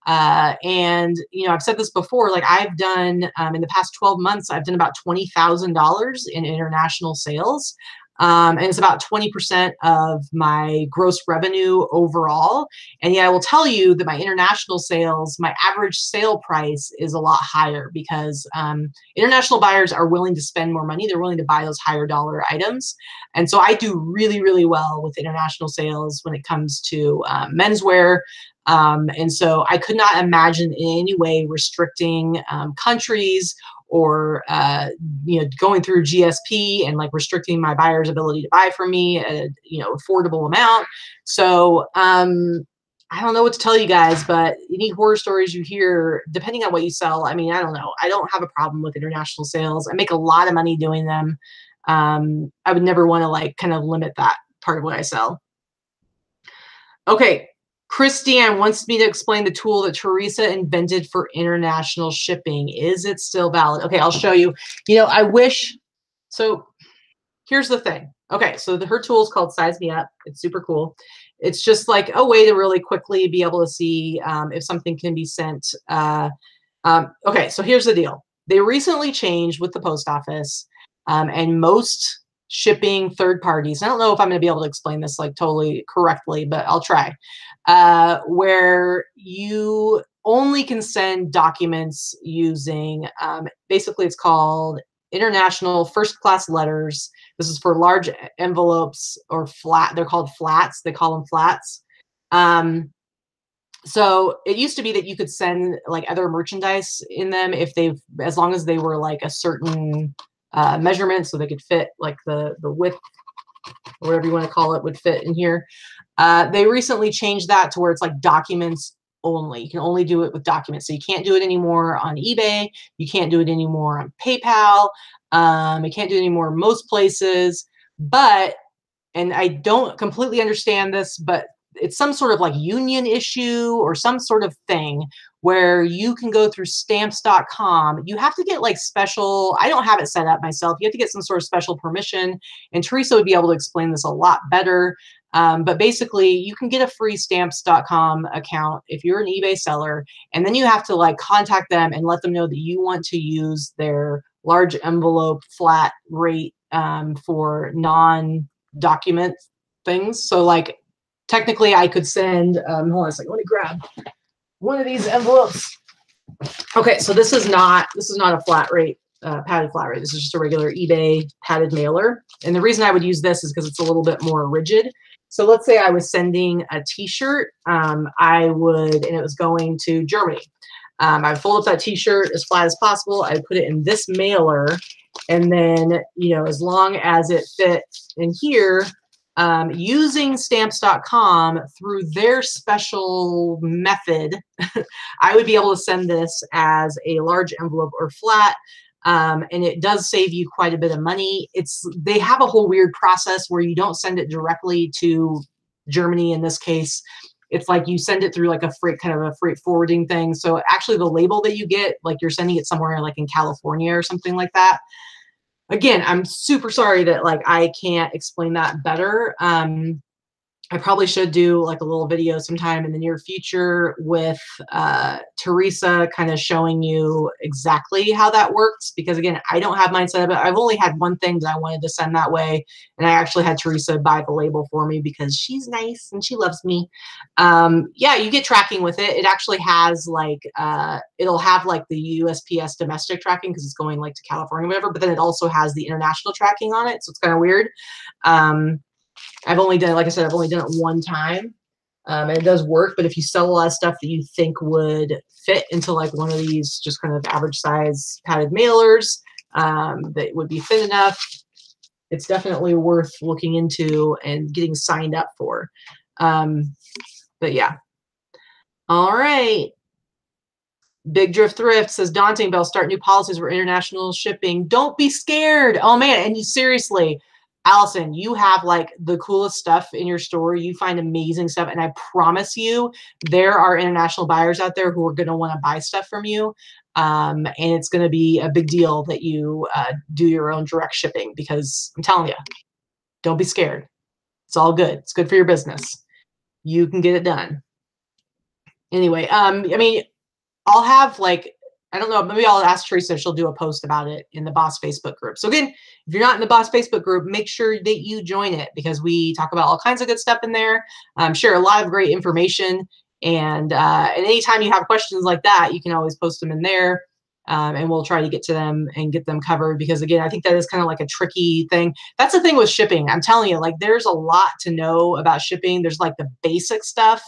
And, you know, I've said this before, like I've done, in the past 12 months, I've done about $20,000 in international sales. And it's about 20% of my gross revenue overall. And yet I will tell you that my international sales, my average sale price is a lot higher because international buyers are willing to spend more money. They're willing to buy those higher dollar items. And so I do really, really well with international sales when it comes to menswear. And so I could not imagine in any way restricting countries or you know, going through GSP and like restricting my buyer's ability to buy from me at a, you know, affordable amount. So I don't know what to tell you guys, but any horror stories you hear, depending on what you sell, I mean, I don't know. I don't have a problem with international sales. I make a lot of money doing them. I would never want to like kind of limit that part of what I sell. Okay. Christiane wants me to explain the tool that Teresa invented for international shipping. Is it still valid? Okay, I'll show you. You know, I wish, so here's the thing. Okay, so her tool is called Size Me Up. It's super cool. It's just like a way to really quickly be able to see if something can be sent. Okay, so here's the deal. They recently changed with the post office and most shipping third parties. I don't know if I'm going to be able to explain this like totally correctly, but I'll try. Where you only can send documents using, basically it's called international first class letters. This is for large envelopes or flat. They're called flats. They call them flats. So it used to be that you could send like other merchandise in them if they've, as long as they were like a certain measurement, so they could fit like the width, or whatever you want to call it, would fit in here. They recently changed that to where it's like documents only. You can only do it with documents. So you can't do it anymore on eBay. You can't do it anymore on PayPal. You can't do it anymore most places. But, and I don't completely understand this, but it's some sort of like union issue or some sort of thing where you can go through stamps.com. You have to get like special, I don't have it set up myself. You have to get some sort of special permission, and Teresa would be able to explain this a lot better. But basically you can get a free stamps.com account if you're an eBay seller, and then you have to like contact them and let them know that you want to use their large envelope flat rate for non-document things. So like technically I could send, hold on a second, let me grab one of these envelopes. Okay, so this is not a flat rate, padded flat rate. This is just a regular eBay padded mailer. And the reason I would use this is because it's a little bit more rigid. So let's say I was sending a t-shirt, I would, and it was going to Germany. I would fold up that t-shirt as flat as possible. I would put it in this mailer, and then, you know, as long as it fit in here, using stamps.com through their special method, I would be able to send this as a large envelope or flat. And it does save you quite a bit of money. They have a whole weird process where you don't send it directly to Germany in this case. It's like you send it through like a freight, kind of a freight forwarding thing. So actually the label that you get, like you're sending it somewhere like in California or something like that. Again, I'm super sorry that like I can't explain that better. I probably should do like a little video sometime in the near future with Teresa kind of showing you exactly how that works, because again, I don't have mine set up. I've only had one thing that I wanted to send that way, and I actually had Teresa buy the label for me because she's nice and she loves me. Yeah, you get tracking with it. It actually has like, it'll have like the USPS domestic tracking because it's going like to California or whatever, but then it also has the international tracking on it. So it's kind of weird. I've only done, like I said, I've only done it one time, and it does work. But if you sell a lot of stuff that you think would fit into like one of these just kind of average size padded mailers that would be thin enough, it's definitely worth looking into and getting signed up for. But yeah. All right. Big Drift Thrift says, daunting, Bell, start new policies for international shipping. Don't be scared. Oh man, and you seriously, Allison, you have like the coolest stuff in your store. You find amazing stuff. And I promise you, there are international buyers out there who are going to want to buy stuff from you. And it's going to be a big deal that you do your own direct shipping, because I'm telling you, don't be scared. It's all good. It's good for your business. You can get it done. Anyway, I mean, I'll have like, I don't know, maybe I'll ask Teresa if she'll do a post about it in the Boss Facebook group. So again, if you're not in the Boss Facebook group, make sure that you join it, because we talk about all kinds of good stuff in there. Share a lot of great information. And anytime you have questions like that, you can always post them in there. And we'll try to get to them and get them covered, because again, I think that is kind of like a tricky thing. That's the thing with shipping. I'm telling you, like, there's a lot to know about shipping. There's like the basic stuff.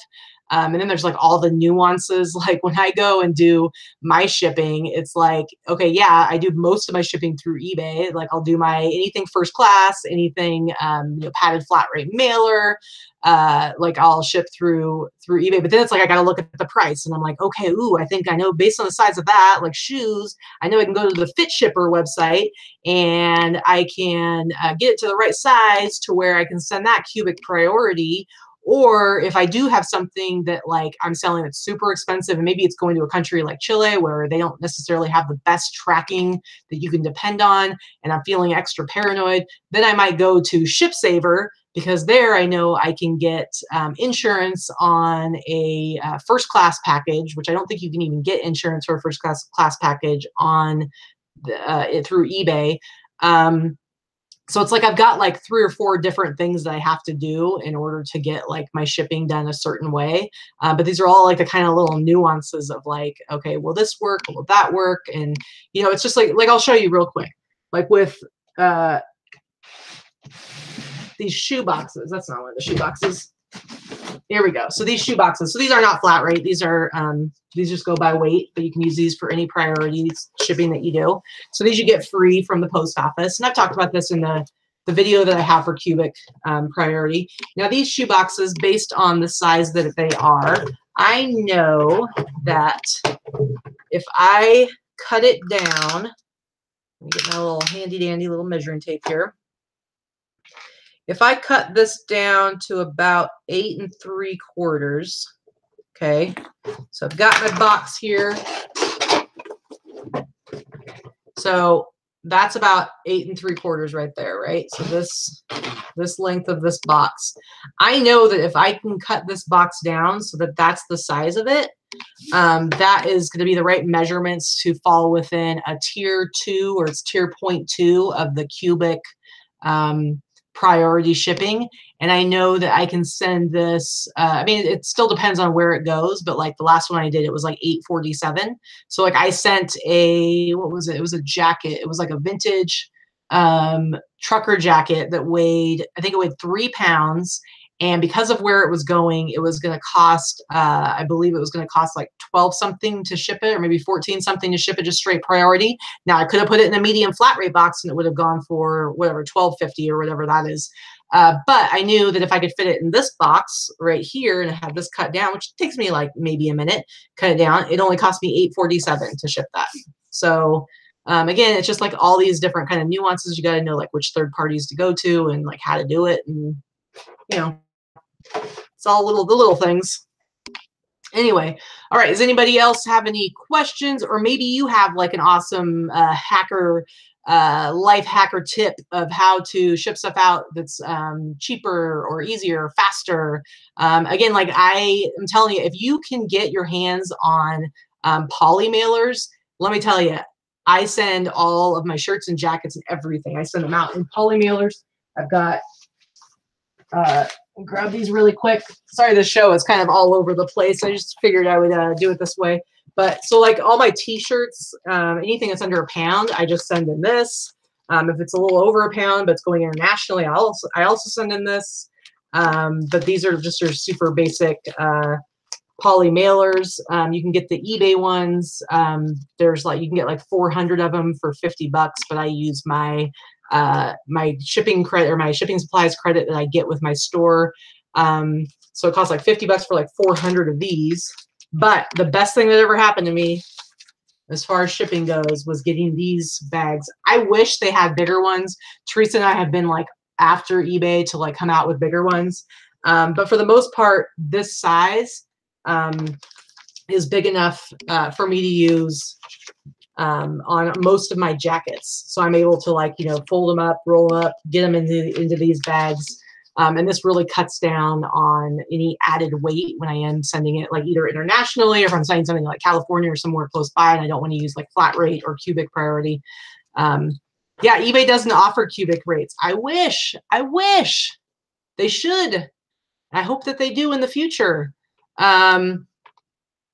And then there's like all the nuances. Like when I go and do my shipping, it's like, okay, yeah, I do most of my shipping through eBay. Like I'll do my anything first class, anything, padded flat rate mailer. Like I'll ship through eBay, but then it's like I got to look at the price, and I'm like, okay, ooh, I think I know based on the size of that, like shoes, I know I can go to the Fit Shipper website and I can get it to the right size to where I can send that cubic priority. Or if I do have something that like I'm selling that's super expensive, and maybe it's going to a country like Chile where they don't necessarily have the best tracking that you can depend on, and I'm feeling extra paranoid, then I might go to ShipSaver, because there I know I can get insurance on a first class package, which I don't think you can even get insurance for a first class package on through eBay. So it's like I've got like 3 or 4 different things that I have to do in order to get like my shipping done a certain way. But these are all like the kind of little nuances of like, okay, will this work? Will that work? And, it's just like I'll show you real quick. Like with these shoe boxes. That's not one of the shoe boxes. Here we go. So these shoe boxes. So these are not flat rate. These are these just go by weight, but you can use these for any priorities shipping that you do. So these you get free from the post office. And I've talked about this in the video that I have for cubic priority. Now these shoe boxes, based on the size that they are, I know that if I cut it down, let me get my little handy dandy little measuring tape here. If I cut this down to about 8 3/4, okay, so I've got my box here. So that's about 8 3/4 right there, right? So this length of this box. I know that if I can cut this box down so that that's the size of it, that is going to be the right measurements to fall within a tier 2, or it's tier 0.2 of the cubic priority shipping. And I know that I can send this, I mean, it still depends on where it goes, but like the last one I did, it was like 847. So like I sent what was it? It was a jacket. It was like a vintage trucker jacket that weighed, I think it weighed 3 pounds. And because of where it was going, it was going to cost, I believe it was going to cost like 12 something to ship it, or maybe 14 something to ship it, just straight priority. Now I could have put it in a medium flat rate box and it would have gone for whatever, 12.50 or whatever that is. But I knew that if I could fit it in this box right here and have this cut down, which takes me like maybe a minute, cut it down, it only cost me $8.47 to ship that. So again, it's just like all these different kind of nuances. You got to know like which third parties to go to and like how to do it. And, it's all the little things. Anyway, all right. Does anybody else have any questions? Or maybe you have like an awesome life hacker tip of how to ship stuff out that's cheaper or easier, faster. Again, like I am telling you, if you can get your hands on poly mailers, let me tell you, I send all of my shirts and jackets and everything. I send them out in poly mailers. I've got grab these really quick. Sorry, this show is kind of all over the place. I just figured I would do it this way. But so like all my t-shirts, anything that's under a pound, I just send in this. If it's a little over a pound, but it's going internationally, I also send in this. But these are just your super basic poly mailers. You can get the eBay ones. There's like, you can get like 400 of them for $50, but I use my shipping credit, or my shipping supplies credit that I get with my store. So it costs like $50 for like 400 of these. But the best thing that ever happened to me as far as shipping goes was getting these bags. I wish they had bigger ones. Teresa and I have been like after eBay to like come out with bigger ones. But for the most part, this size is big enough for me to use on most of my jackets. So I'm able to like, you know, fold them up, roll them up, get them into these bags. And this really cuts down on any added weight when I am sending it like either internationally or if I'm sending something like California or somewhere close by and I don't want to use like flat rate or cubic priority. Yeah, eBay doesn't offer cubic rates. I wish they should. I hope that they do in the future.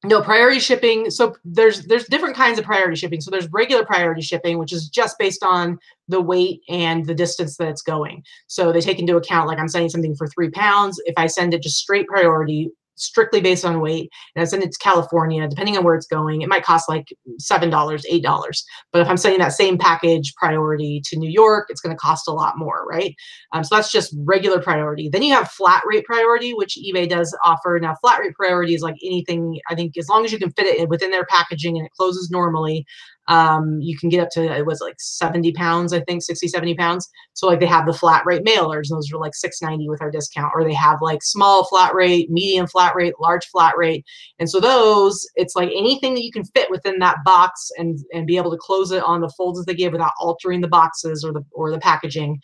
No, priority shipping. So there's different kinds of priority shipping. So there's regular priority shipping, which is just based on the weight and the distance that it's going. So they take into account, like I'm sending something for 3 pounds. If I send it just straight priority, strictly based on weight, and I send it to California, depending on where it's going, it might cost like $7, $8. But if I'm sending that same package priority to New York, it's going to cost a lot more, right? So that's just regular priority. Then you have flat rate priority, which eBay does offer. Now, flat rate priority is like anything, I think, as long as you can fit it within their packaging and it closes normally, you can get up to, it was like 70 pounds, I think, 60, 70 pounds. So like they have the flat rate mailers, and those are like $6.90 with our discount, or they have like small flat rate, medium flat rate, large flat rate. And so those, it's like anything that you can fit within that box and be able to close it on the folds that they give without altering the boxes or the packaging.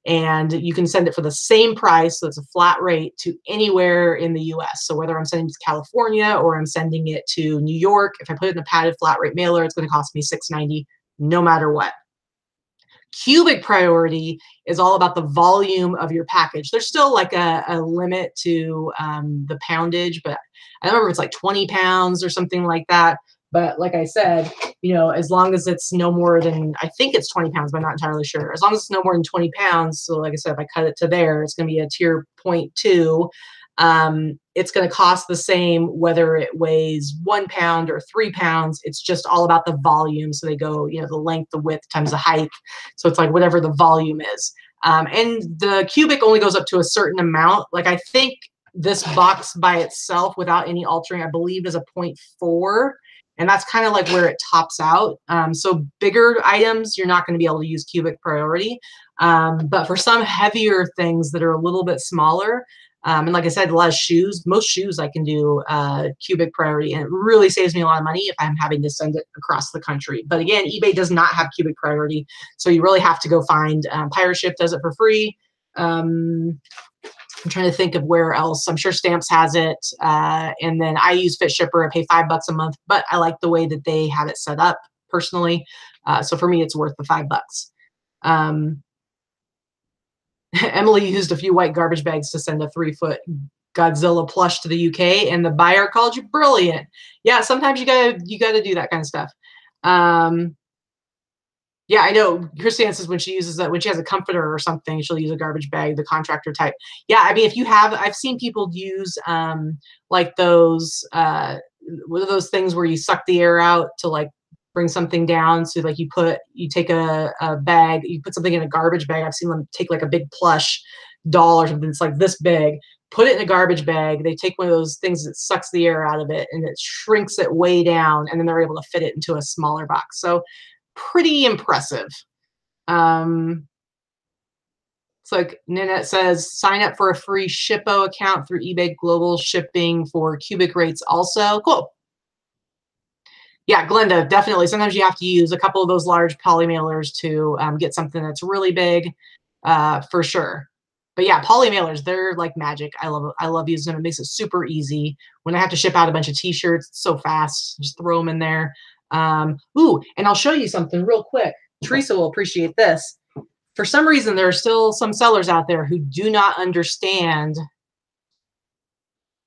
And you can send it for the same price, so it's a flat rate, to anywhere in the US. So whether I'm sending it to California or I'm sending it to New York, if I put it in a padded flat rate mailer, it's going to cost me $6.90 no matter what. Cubic priority is all about the volume of your package. There's still like a limit to the poundage, but I don't remember if it's like 20 pounds or something like that. But like I said, you know, as long as it's no more than, I think it's 20 pounds, but I'm not entirely sure. As long as it's no more than 20 pounds. So like I said, if I cut it to there, it's going to be a tier 0.2. It's going to cost the same whether it weighs 1 pound or 3 pounds. It's just all about the volume. So they go, you know, the length, the width times the height. So it's like whatever the volume is. And the cubic only goes up to a certain amount. Like I think this box by itself without any altering, I believe, is a 0.4. And that's kind of like where it tops out. So bigger items, you're not going to be able to use cubic priority. But for some heavier things that are a little bit smaller, and like I said, a lot of shoes, most shoes I can do cubic priority, and it really saves me a lot of money if I'm having to send it across the country. But again, eBay does not have cubic priority, so you really have to go find, Pirate Ship does it for free. I'm trying to think of where else. I'm sure Stamps has it. And then I use Fit Shipper. I pay $5 a month, but I like the way that they have it set up personally. So for me, it's worth the $5. Emily used a few white garbage bags to send a 3-foot Godzilla plush to the UK, and the buyer called you brilliant. Yeah, sometimes you gotta do that kind of stuff. Yeah, I know. Christiane says when she uses that, when she has a comforter or something, she'll use a garbage bag, the contractor type. Yeah, I mean, if you have, I've seen people use like those, what are those things where you suck the air out to like bring something down? So like you take a bag, you put something in a garbage bag. I've seen them take like a big plush doll or something that's like this big, put it in a garbage bag. They take one of those things that sucks the air out of it and it shrinks it way down, and then they're able to fit it into a smaller box. So pretty impressive. It's like Nanette says, sign up for a free Shippo account through eBay Global Shipping for cubic rates also. Cool. Yeah, Glenda, definitely. Sometimes you have to use a couple of those large poly mailers to get something that's really big, for sure. But yeah, poly mailers, they're like magic. I love using them. It makes it super easy. When I have to ship out a bunch of t-shirts, it's so fast. Just throw them in there. Ooh, and I'll show you something real quick. Teresa will appreciate this. For some reason, there are still some sellers out there who do not understand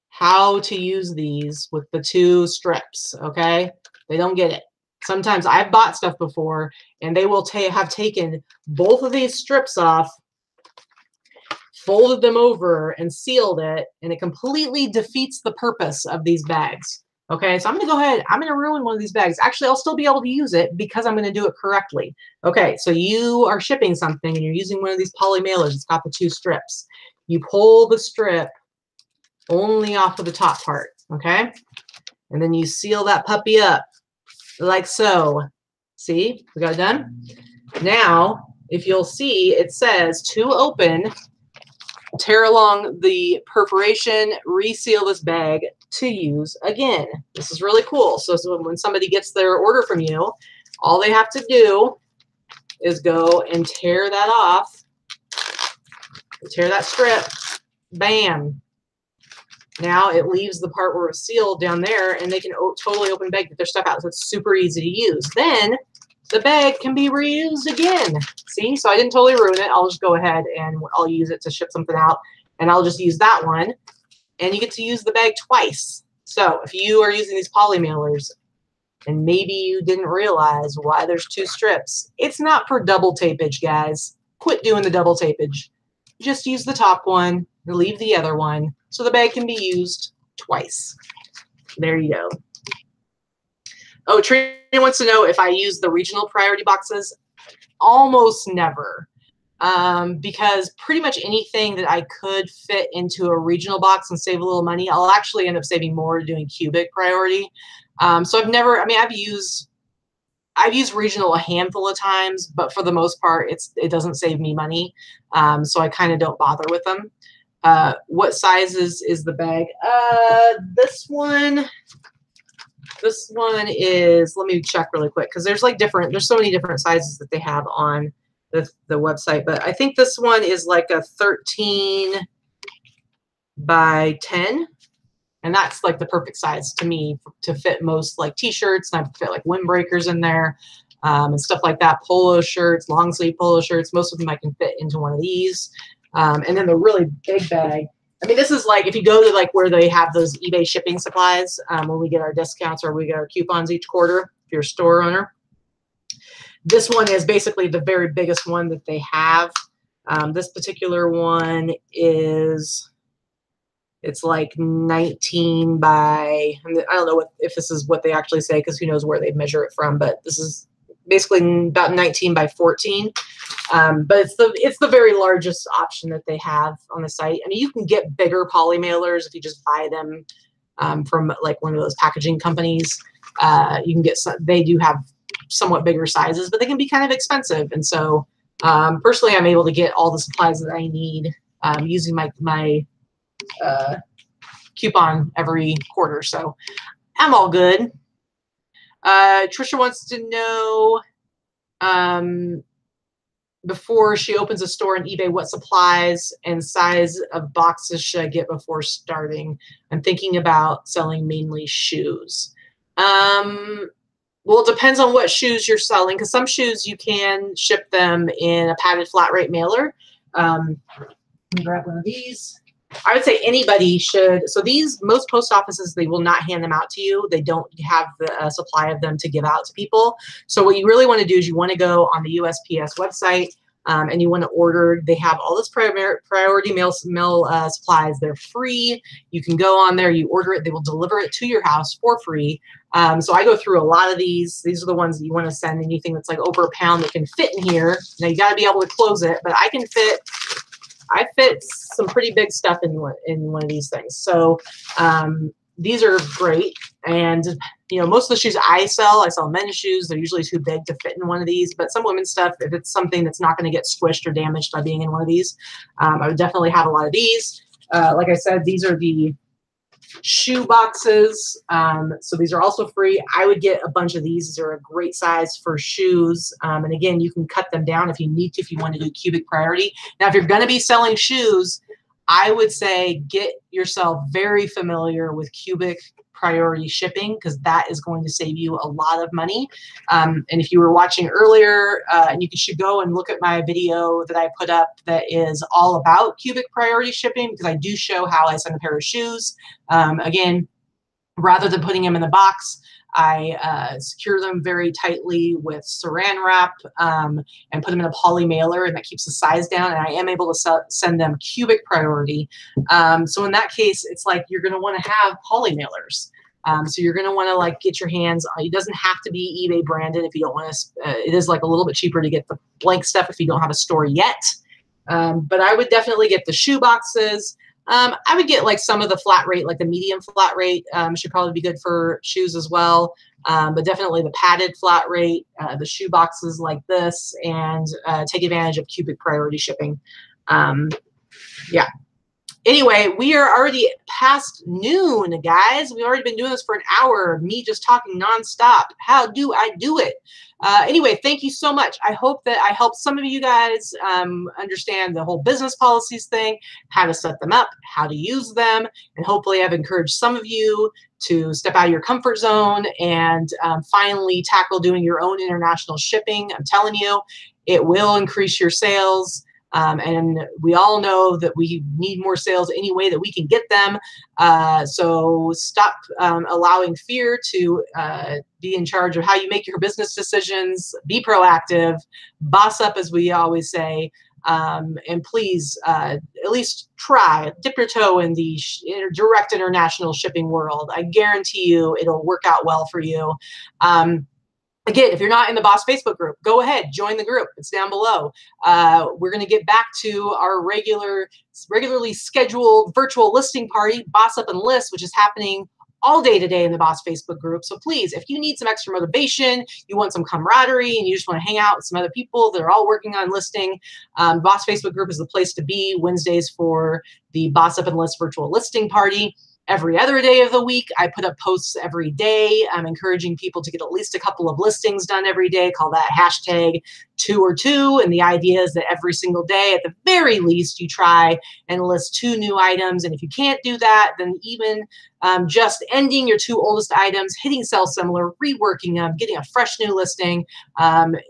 how to use these with the 2 strips, okay? They don't get it. Sometimes I've bought stuff before, and they will have taken both of these strips off, folded them over, and sealed it, and it completely defeats the purpose of these bags. Okay, so I'm going to go ahead. I'm going to ruin one of these bags. Actually, I'll still be able to use it because I'm going to do it correctly. Okay, so you are shipping something and you're using one of these poly mailers. It's got the 2 strips. You pull the strip only off of the top part, okay? And then you seal that puppy up like so. See, we got it done. Now, if you'll see, it says to open, tear along the perforation, reseal this bag to use again. This is really cool. So when somebody gets their order from you, all they have to do is go and tear that off, tear that strip, bam. Now it leaves the part where it's sealed down there, and they can totally open the bag, get their stuff out. So it's super easy to use. Then the bag can be reused again. See, so I didn't totally ruin it. I'll just go ahead and I'll use it to ship something out, and I'll just use that one. And you get to use the bag twice. So if you are using these poly mailers and maybe you didn't realize why there's 2 strips, it's not for double tapage, guys. Quit doing the double tapage. Just use the top one and leave the other one so the bag can be used twice. There you go. Oh, Trina wants to know if I use the regional priority boxes. Almost never. Because pretty much anything that I could fit into a regional box and save a little money, I'll actually end up saving more doing cubic priority. So I've never, I mean, I've used regional a handful of times, but for the most part, it doesn't save me money. So I kind of don't bother with them. What sizes is the bag? This one is, let me check really quick, because there's so many different sizes that they have on the website, but I think this one is like a 13 by 10, and that's like the perfect size to me to fit most like t-shirts, and I fit like windbreakers in there, and stuff like that, polo shirts, long sleeve polo shirts. Most of them I can fit into one of these. And then the really big bag, I mean, this is like if you go to like where they have those eBay shipping supplies, when we get our discounts or we get our coupons each quarter, if you're a store owner. This one is basically the very biggest one that they have. This particular one is, it's like 19 by, I don't know if this is what they actually say, because who knows where they measure it from, but this is basically about 19 by 14. But it's the very largest option that they have on the site. I mean, you can get bigger poly mailers if you just buy them from like one of those packaging companies. You can get some, they do have somewhat bigger sizes, but they can be kind of expensive. And so personally, I'm able to get all the supplies that I need using my coupon every quarter. So I'm all good. Trisha wants to know, before she opens a store on eBay, what supplies and size of boxes should I get before starting? I'm thinking about selling mainly shoes. Well, it depends on what shoes you're selling, because some shoes you can ship them in a padded flat rate mailer. Let me grab one of these. I would say anybody should. So these, most post offices, they will not hand them out to you. They don't have the supply of them to give out to people. So what you really want to do is you want to go on the USPS website, and you want to order. They have all this priority mail supplies. They're free. You can go on there, you order it, they will deliver it to your house for free. So I go through a lot of these. These are the ones that you want to send. Anything that's like over a pound that can fit in here. Now you got to be able to close it, but I fit some pretty big stuff in one of these things. So these are great. And you know, most of the shoes I sell men's shoes. They're usually too big to fit in one of these, but some women's stuff, if it's something that's not going to get squished or damaged by being in one of these, I would definitely have a lot of these. Like I said, these are the shoe boxes. So these are also free. I would get a bunch of these. These are a great size for shoes. And again, you can cut them down if you need to, if you want to do cubic priority. Now, if you're going to be selling shoes, I would say get yourself very familiar with cubic priority shipping, because that is going to save you a lot of money. And if you were watching earlier, and you should go and look at my video that I put up that is all about cubic priority shipping, because I do show how I send a pair of shoes. Again, rather than putting them in the box, I secure them very tightly with saran wrap and put them in a poly mailer, and that keeps the size down, and I am able to send them cubic priority. So in that case, it's like you're going to want to have poly mailers. So you're going to want to like get your hands on, it doesn't have to be eBay branded if you don't want to, it is like a little bit cheaper to get the blank stuff if you don't have a store yet. But I would definitely get the shoe boxes. I would get like some of the flat rate, like the medium flat rate, should probably be good for shoes as well. but definitely the padded flat rate, the shoe boxes like this, and take advantage of cubic priority shipping. Yeah. Anyway, we are already past noon, guys. We've already been doing this for an hour, me just talking nonstop. How do I do it? Anyway, thank you so much. I hope that I helped some of you guys understand the whole business policies thing, how to set them up, how to use them, and hopefully I've encouraged some of you to step out of your comfort zone and finally tackle doing your own international shipping. I'm telling you, it will increase your sales. And we all know that we need more sales any way that we can get them. So stop allowing fear to be in charge of how you make your business decisions. Be proactive, boss up, as we always say. And please, at least try, dip your toe in the direct international shipping world. I guarantee you it'll work out well for you. Again, if you're not in the Boss Facebook group, go ahead, join the group. It's down below. We're going to get back to our regularly scheduled virtual listing party, Boss Up and List, which is happening all day today in the Boss Facebook group. So please, if you need some extra motivation, you want some camaraderie, and you just want to hang out with some other people that are all working on listing, Boss Facebook group is the place to be. Wednesdays for the Boss Up and List virtual listing party. Every other day of the week, I put up posts every day. I'm encouraging people to get at least a couple of listings done every day. Call that hashtag 2 or 2. And the idea is that every single day, at the very least, you try and list 2 new items. And if you can't do that, then even just ending your 2 oldest items, hitting sell similar, reworking them, getting a fresh new listing.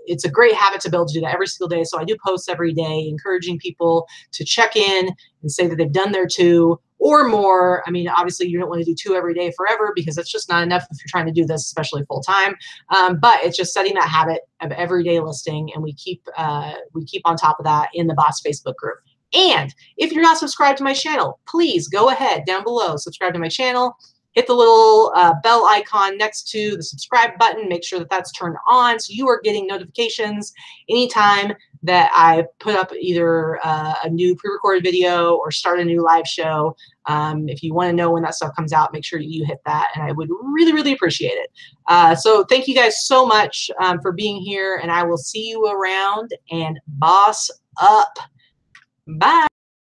It's a great habit to build to do that every single day. So I do posts every day, encouraging people to check in and say that they've done their 2 or more. I mean, obviously you don't want to do 2 every day forever because that's just not enough if you're trying to do this, especially full time. But it's just setting that habit of everyday listing, and we keep on top of that in the Boss Facebook group. And if you're not subscribed to my channel, please go ahead down below, subscribe to my channel. Hit the little bell icon next to the subscribe button. Make sure that that's turned on so you are getting notifications anytime that I put up either a new pre-recorded video or start a new live show. If you want to know when that stuff comes out, make sure you hit that, and I would really, really appreciate it. So thank you guys so much for being here, and I will see you around, and boss up. Bye.